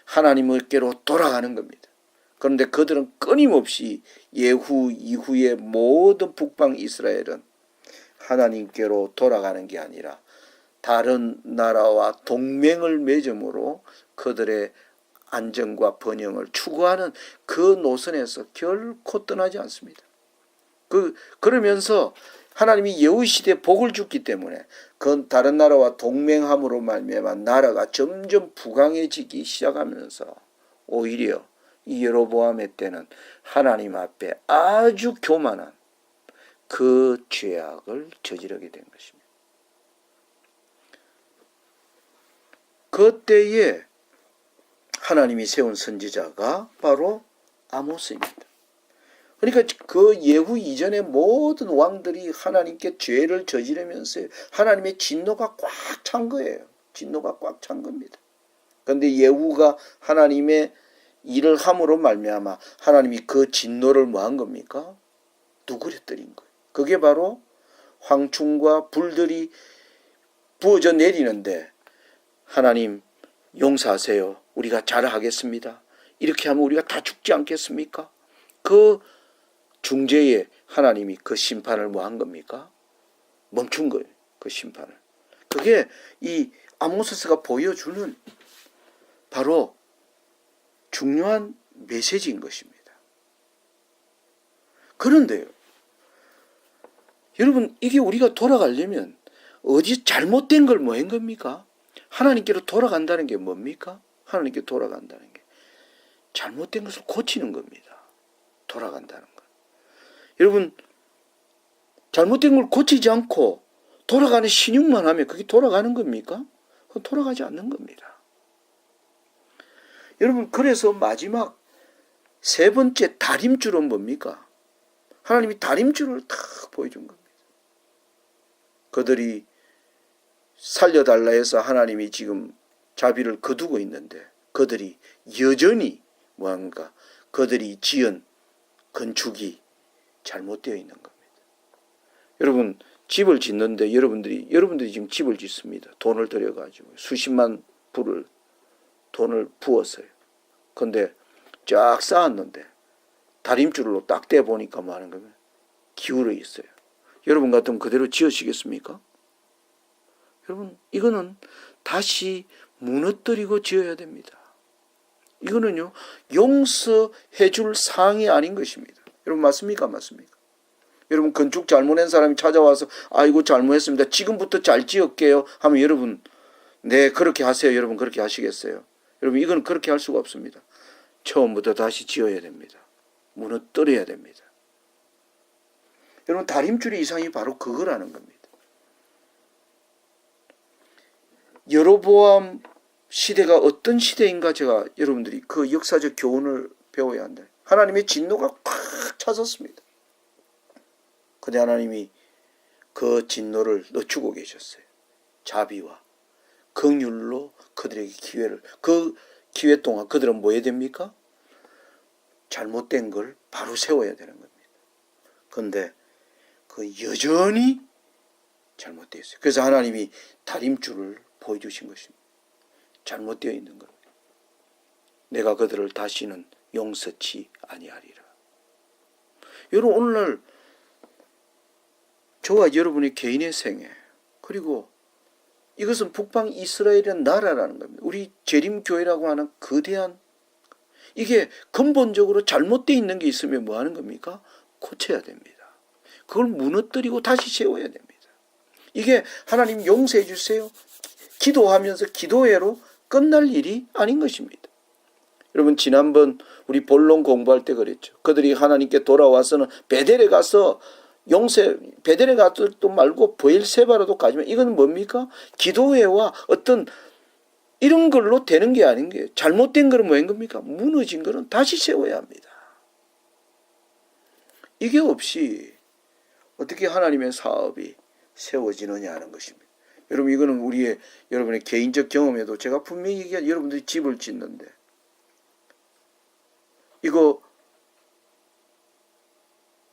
하나님께로 돌아가는 겁니다. 그런데 그들은 끊임없이 예후 이후의 모든 북방 이스라엘은 하나님께로 돌아가는 게 아니라 다른 나라와 동맹을 맺음으로 그들의 안정과 번영을 추구하는 그 노선에서 결코 떠나지 않습니다. 그러면서 하나님이 예후 시대에 복을 줬기 때문에 그 다른 나라와 동맹함으로 말미암아 나라가 점점 부강해지기 시작하면서 오히려 이 여로보암의 때는 하나님 앞에 아주 교만한 그 죄악을 저지르게 된 것입니다. 그때에 하나님이 세운 선지자가 바로 아모스입니다. 그러니까 그 예후 이전의 모든 왕들이 하나님께 죄를 저지르면서 하나님의 진노가 꽉 찬 거예요. 진노가 꽉 찬 겁니다. 그런데 예후가 하나님의 일을 함으로 말미암아 하나님이 그 진노를 뭐 한 겁니까? 누그러뜨린 거예요. 그게 바로 황충과 불들이 부어져 내리는데 하나님 용서하세요. 우리가 잘하겠습니다. 이렇게 하면 우리가 다 죽지 않겠습니까? 그 중재에 하나님이 그 심판을 뭐 한 겁니까? 멈춘 거예요. 그 심판을. 그게 이 아모스가 보여주는 바로 중요한 메시지인 것입니다. 그런데요, 여러분, 이게 우리가 돌아가려면 어디 잘못된 걸 뭐 한 겁니까? 하나님께로 돌아간다는 게 뭡니까? 하나님께 돌아간다는 게 잘못된 것을 고치는 겁니다. 돌아간다는 것. 여러분, 잘못된 걸 고치지 않고 돌아가는 신용만 하면 그게 돌아가는 겁니까? 그건 돌아가지 않는 겁니다. 여러분, 그래서 마지막 세 번째 다림줄은 뭡니까? 하나님이 다림줄을 탁 보여준 겁니다. 그들이 살려달라 해서 하나님이 지금 자비를 거두고 있는데 그들이 여전히 뭐합니까? 그들이 지은 건축이 잘못되어 있는 겁니다. 여러분, 집을 짓는데 여러분들이 지금 집을 짓습니다. 돈을 들여가지고 수십만 불을 돈을 부었어요. 근데 쫙 쌓았는데 다림줄로 딱 떼보니까 뭐 하는 거면 기울어 있어요. 여러분 같으면 그대로 지으시겠습니까? 여러분, 이거는 다시 무너뜨리고 지어야 됩니다. 이거는요, 용서해 줄 사항이 아닌 것입니다. 여러분, 맞습니까? 맞습니까? 여러분, 건축 잘못한 사람이 찾아와서 아이고 잘못했습니다, 지금부터 잘 지을게요 하면 여러분, 네 그렇게 하세요. 여러분 그렇게 하시겠어요? 여러분, 이건 그렇게 할 수가 없습니다. 처음부터 다시 지어야 됩니다. 무너뜨려야 됩니다. 여러분, 다림줄의 이상이 바로 그거라는 겁니다. 여로보암 시대가 어떤 시대인가 제가 여러분들이 그 역사적 교훈을 배워야 한다. 하나님의 진노가 꽉 찼었습니다. 그런데 하나님이 그 진노를 늦추고 계셨어요. 자비와 긍휼로 그들에게 기회를, 그 기회 동안 그들은 뭐 해야 됩니까? 잘못된 걸 바로 세워야 되는 겁니다. 그런데 그 여전히 잘못되어 있어요. 그래서 하나님이 다림줄을 보여주신 것입니다. 잘못되어 있는 겁니다. 내가 그들을 다시는 용서치 아니하리라. 여러분, 오늘날 저와 여러분의 개인의 생애, 그리고 이것은 북방 이스라엘의 나라라는 겁니다. 우리 재림교회라고 하는 거대한, 이게 근본적으로 잘못되어 있는 게 있으면 뭐 하는 겁니까? 고쳐야 됩니다. 그걸 무너뜨리고 다시 세워야 됩니다. 이게 하나님 용서해 주세요, 기도하면서 기도회로 끝날 일이 아닌 것입니다. 여러분, 지난번 우리 본론 공부할 때 그랬죠. 그들이 하나님께 돌아와서는 베델에 가서 베델에 가도 말고 브엘세바라도 가지만 이건 뭡니까? 기도회와 어떤 이런 걸로 되는 게 아닌 게, 잘못된 거는 뭐인 겁니까? 무너진 거는 다시 세워야 합니다. 이게 없이 어떻게 하나님의 사업이 세워지느냐 하는 것입니다. 여러분, 이거는 여러분의 개인적 경험에도 제가 분명히 얘기한, 여러분들이 집을 짓는데 이거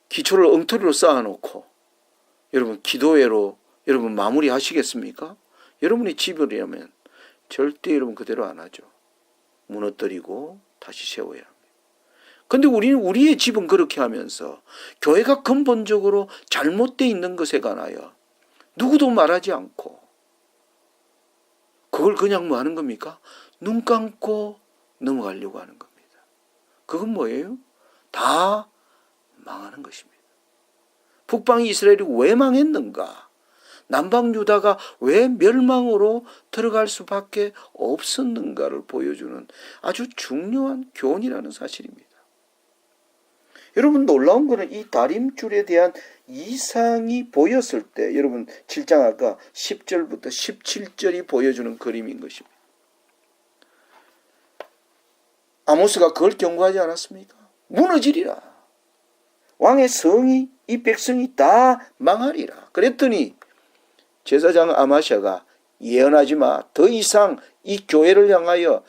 기초를 엉터리로 쌓아놓고 여러분 기도회로 여러분 마무리 하시겠습니까? 여러분이 집이라면 절대 여러분 그대로 안 하죠. 무너뜨리고 다시 세워야 합니다. 근데 우리의 집은 그렇게 하면서 교회가 근본적으로 잘못되어 있는 것에 관하여 누구도 말하지 않고 그걸 그냥 뭐 하는 겁니까? 눈 감고 넘어가려고 하는 겁니다. 그건 뭐예요? 다 망하는 것입니다. 북방 이스라엘이 왜 망했는가? 남방 유다가 왜 멸망으로 들어갈 수밖에 없었는가를 보여주는 아주 중요한 교훈이라는 사실입니다. 여러분, 놀라운 것은 이 다림줄에 대한 이상이 보였을 때 여러분 7장 아까 10절부터 17절이 보여주는 그림인 것입니다. 아모스가 그걸 경고하지 않았습니까? 무너지리라. 왕의 성이, 이 백성이 다 망하리라. 그랬더니 제사장 아마샤가 예언하지 마. 더 이상 이 교회를 향하여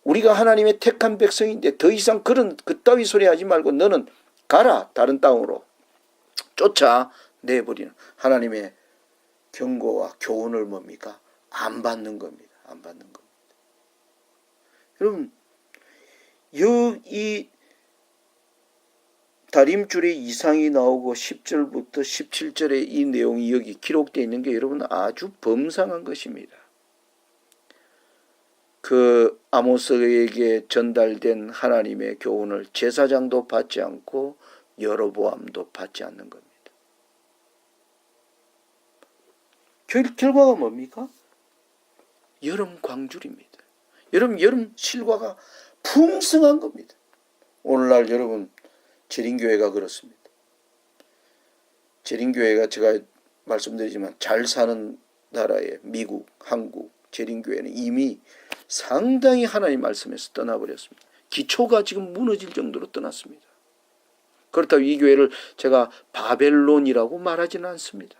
우리가 하나님의 택한 백성인데 더 이상 그따위 소리 하지 말고 너는 가라. 다른 땅으로 쫓아내버리는 하나님의 경고와 교훈을 뭡니까? 안 받는 겁니다. 안 받는 겁니다. 여러분, 이 다림줄에 이상이 나오고 10절부터 17절에 이 내용이 여기 기록되어 있는 게 여러분 아주 범상한 것입니다. 그 아모스에게 전달된 하나님의 교훈을 제사장도 받지 않고 여로보암도 받지 않는 겁니다. 결과가 뭡니까? 여름 광줄입니다. 여름 실과가 풍성한 겁니다. 오늘날 여러분 재림교회가 그렇습니다. 재림교회가 제가 말씀드리지만 잘 사는 나라의 미국, 한국 재림교회는 이미 상당히 하나님 말씀에서 떠나버렸습니다. 기초가 지금 무너질 정도로 떠났습니다. 그렇다고 이 교회를 제가 바벨론이라고 말하지는 않습니다.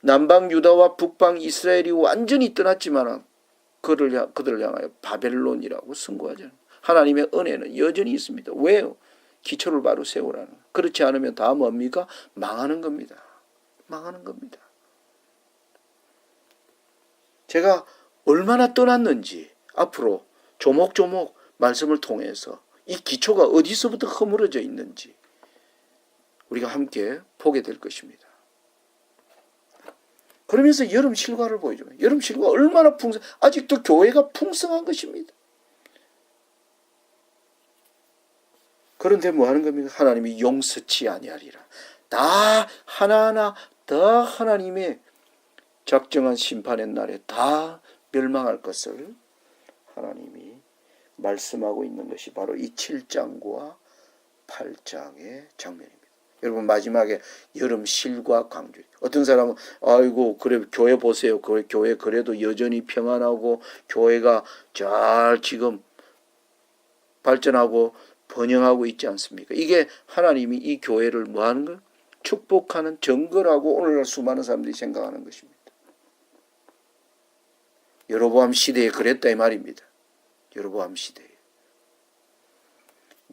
남방 유다와 북방 이스라엘이 완전히 떠났지만 그들을 향하여 바벨론이라고 선고하잖아요. 하나님의 은혜는 여전히 있습니다. 왜요? 기초를 바로 세우라는. 그렇지 않으면 다 뭡니까? 망하는 겁니다. 망하는 겁니다. 제가 얼마나 떠났는지 앞으로 조목조목 말씀을 통해서 이 기초가 어디서부터 허물어져 있는지 우리가 함께 보게 될 것입니다. 그러면서 여름 실과를 보여줘요. 여름 실과 얼마나 아직도 교회가 풍성한 것입니다. 그런데 뭐 하는 겁니까? 하나님이 용서치 아니하리라. 다 하나하나 다 하나님의 작정한 심판의 날에 다 멸망할 것을 하나님이 말씀하고 있는 것이 바로 이 7장과 8장의 장면입니다. 여러분 마지막에 여름 실과 강주. 어떤 사람은 아이고 그래 교회 보세요. 교회 그래도 여전히 평안하고 교회가 잘 지금 발전하고 번영하고 있지 않습니까? 이게 하나님이 이 교회를 뭐 하는 거예요? 축복하는 증거라고 오늘날 수많은 사람들이 생각하는 것입니다. 여로보암 시대에 그랬다 이 말입니다. 여로보암 시대에.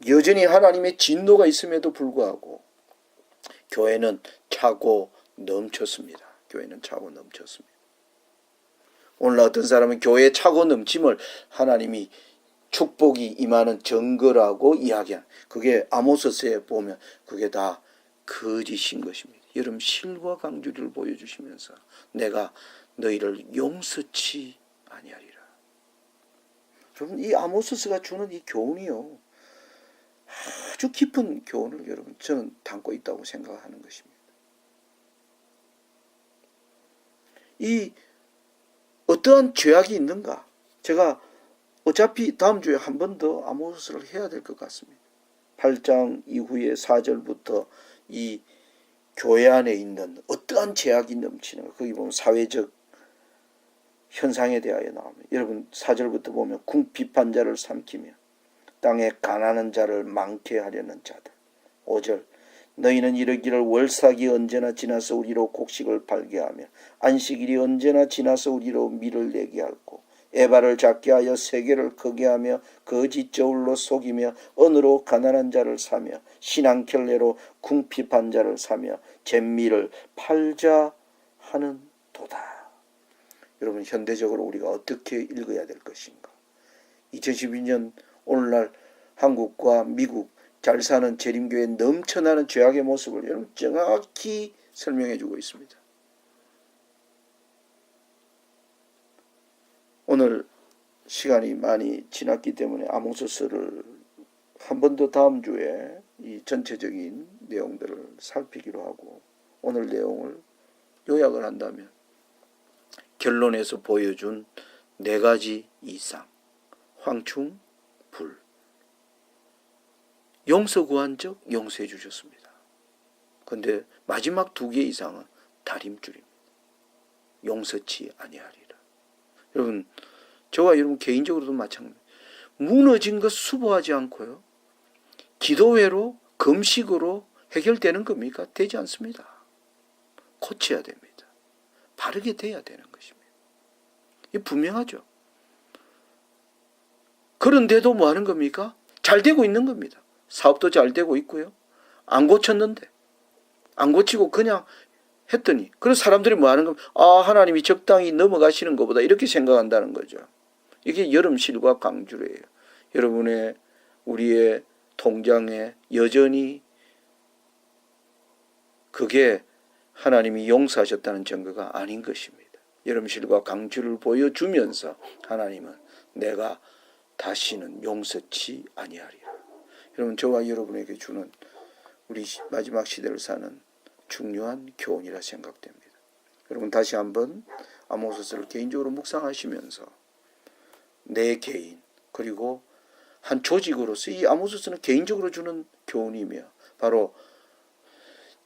여전히 하나님의 진노가 있음에도 불구하고 교회는 차고 넘쳤습니다. 교회는 차고 넘쳤습니다. 오늘 어떤 사람은 교회에 차고 넘침을 하나님이 축복이 임하는 증거라고 이야기한, 그게 아모스서에 보면 그게 다 거짓인 것입니다. 여러분 실과 강주를 보여주시면서 내가 너희를 용서치 아니하리라. 여러분 이 아모스서가 주는 이 교훈이요, 아주 깊은 교훈을 여러분 저는 담고 있다고 생각하는 것입니다. 이 어떠한 죄악이 있는가? 제가 어차피 다음 주에 한 번 더 아모스를 해야 될 것 같습니다. 8장 이후에 4절부터 이 교회 안에 있는 어떠한 죄악이 넘치는 가, 거기 보면 사회적 현상에 대하여 나옵니다. 여러분 4절부터 보면 궁핍한 자를 삼키며 땅에 가난한 자를 많게 하려는 자들. 5절 너희는 이르기를 월삭이 언제나 지나서 우리로 곡식을 팔게 하며 안식일이 언제나 지나서 우리로 밀을 내게 할고 에바를 작게 하여 세계를 크게 하며 거짓 저울로 속이며 언으로 가난한 자를 사며 신앙켤레로 궁핍한 자를 사며 잿미를 팔자 하는 도다. 여러분 현대적으로 우리가 어떻게 읽어야 될 것인가? 2012년 오늘날 한국과 미국 잘 사는 재림교회 넘쳐나는 죄악의 모습을 여러분 정확히 설명해 주고 있습니다. 오늘 시간이 많이 지났기 때문에 아모스서를 한 번 더 다음 주에 이 전체적인 내용들을 살피기로 하고, 오늘 내용을 요약을 한다면 결론에서 보여준 4가지 이상, 황충, 불, 용서 구한 적 용서해 주셨습니다. 그런데 마지막 2개 이상은 다림줄입니다. 용서치 아니하리라. 여러분 저와 여러분 개인적으로도 마찬가지입니다. 무너진 것 수보하지 않고요, 기도회로 금식으로 해결되는 겁니까? 되지 않습니다. 고쳐야 됩니다. 바르게 돼야 되는 것입니다. 이 분명하죠. 그런데도 뭐 하는 겁니까? 잘 되고 있는 겁니다. 사업도 잘 되고 있고요. 안 고쳤는데, 안 고치고 그냥 했더니, 그래서 사람들이 뭐 하는 겁니까? 하나님이 적당히 넘어가시는 것보다 이렇게 생각한다는 거죠. 이게 여름실과 강주래예요. 여러분의 우리의 통장에 여전히 그게 하나님이 용서하셨다는 증거가 아닌 것입니다. 여러분실과 강주를 보여주면서 하나님은 내가 다시는 용서치 아니하리라. 여러분, 저와 여러분에게 주는 우리 마지막 시대를 사는 중요한 교훈이라 생각됩니다. 여러분, 다시 한번 아모스서를 개인적으로 묵상하시면서 내 개인 그리고 한 조직으로서 이 아모스서는 개인적으로 주는 교훈이며 바로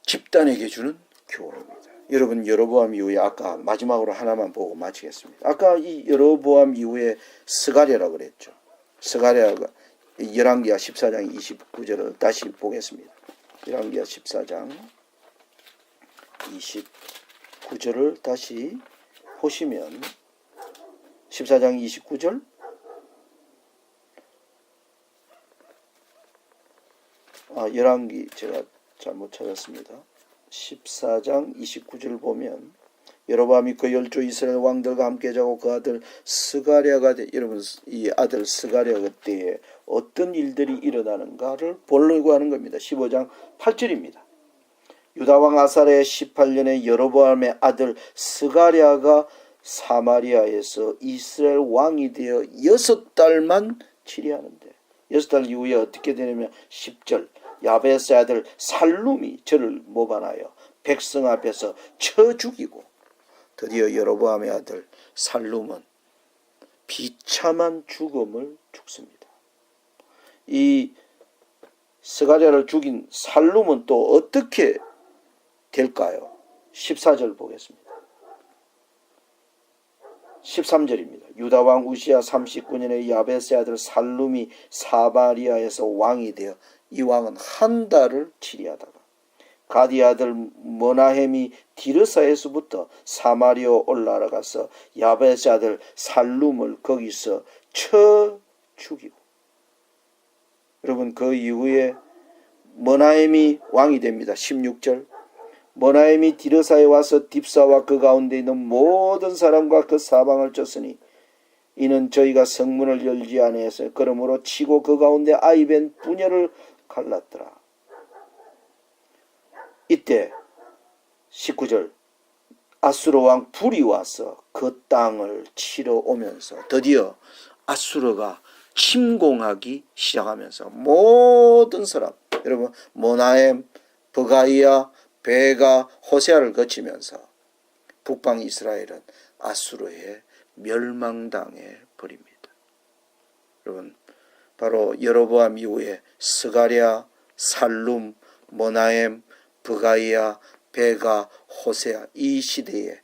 집단에게 주는 교훈입니다. 여러분, 여로보암 이후에 아까 마지막으로 하나만 보고 마치겠습니다. 아까 이 여로보암 이후에 스가랴라고 그랬죠. 스가랴가 열왕기하 14장 29절을 다시 보겠습니다. 열왕기하 14장 29절을 다시 보시면 14장 29절 열왕기 제가 잘못 찾았습니다. 14장 29절 보면 여로보암이 그 10조 이스라엘 왕들과 함께 자고 그 아들 스가랴가 여러분 이 아들 스가랴 때에 어떤 일들이 일어나는가를 보려고 하는 겁니다. 15장 8절입니다. 유다왕 아사랴의 18년에 여로보암의 아들 스가랴가 사마리아에서 이스라엘 왕이 되어 6달만 치리하는데 6달 이후에 어떻게 되냐면 10절 야베스의 아들 살룸이 저를 모반하여 백성 앞에서 쳐 죽이고 드디어 여로보암의 아들 살룸은 비참한 죽음을 죽습니다. 이 스가랴를 죽인 살룸은 또 어떻게 될까요? 14절 보겠습니다. 13절입니다. 유다왕 우시야 39년에 야베스의 아들 살룸이 사마리아에서 왕이 되어 이 왕은 한 달을 치리하다가 가디 아들 머나헴이 디르사에서부터 사마리아 올라가서 야베스의 아들 살룸을 거기서 쳐 죽이고 여러분 그 이후에 머나헴이 왕이 됩니다. 16절 머나헴이 디르사에 와서 딥사와 그 가운데 있는 모든 사람과 그 사방을 쫓으니 이는 저희가 성문을 열지 아니하였어요. 그러므로 치고 그 가운데 아이벤 분열을 갈랐더라. 이때 19절 아수르 왕 불이 와서 그 땅을 치러 오면서 드디어 아수르가 침공하기 시작하면서 모든 사람 여러분 모나엠, 버가이아, 베가, 호세아를 거치면서 북방 이스라엘은 아수르에 멸망당해 버립니다. 여러분 바로 여로보암 이후에 스가랴, 살룸, 모나엠, 버가이아, 베가, 호세아 이 시대에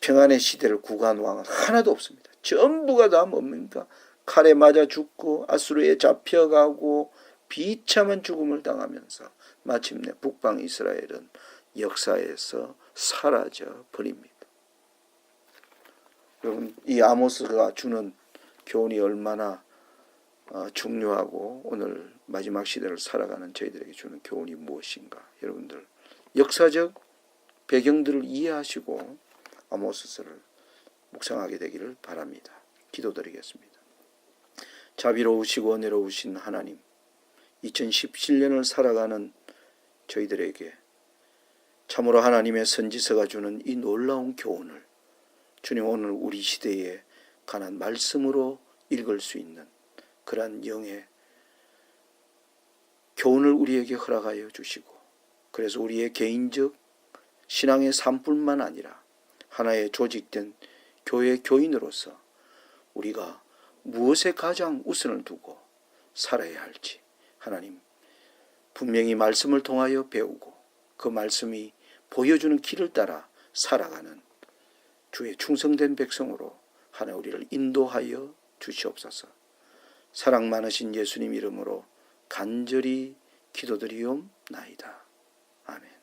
평안의 시대를 구가한 왕은 하나도 없습니다. 전부가 다 뭡니까? 칼에 맞아 죽고 아수르에 잡혀가고 비참한 죽음을 당하면서 마침내 북방 이스라엘은 역사에서 사라져 버립니다. 여러분 이 아모스가 주는 교훈이 얼마나 중요하고 오늘 마지막 시대를 살아가는 저희들에게 주는 교훈이 무엇인가 여러분들 역사적 배경들을 이해하시고 아모스서를 묵상하게 되기를 바랍니다. 기도드리겠습니다. 자비로우시고 은혜로우신 하나님 2017년을 살아가는 저희들에게 참으로 하나님의 선지서가 주는 이 놀라운 교훈을 주님 오늘 우리 시대에 관한 말씀으로 읽을 수 있는 그러한 영의 교훈을 우리에게 허락하여 주시고 그래서 우리의 개인적 신앙의 삶뿐만 아니라 하나의 조직된 교회 교인으로서 우리가 무엇에 가장 우선을 두고 살아야 할지 하나님 분명히 말씀을 통하여 배우고 그 말씀이 보여주는 길을 따라 살아가는 주의 충성된 백성으로 하나 우리를 인도하여 주시옵소서. 사랑 많으신 예수님 이름으로 간절히 기도드리옵나이다. 아멘.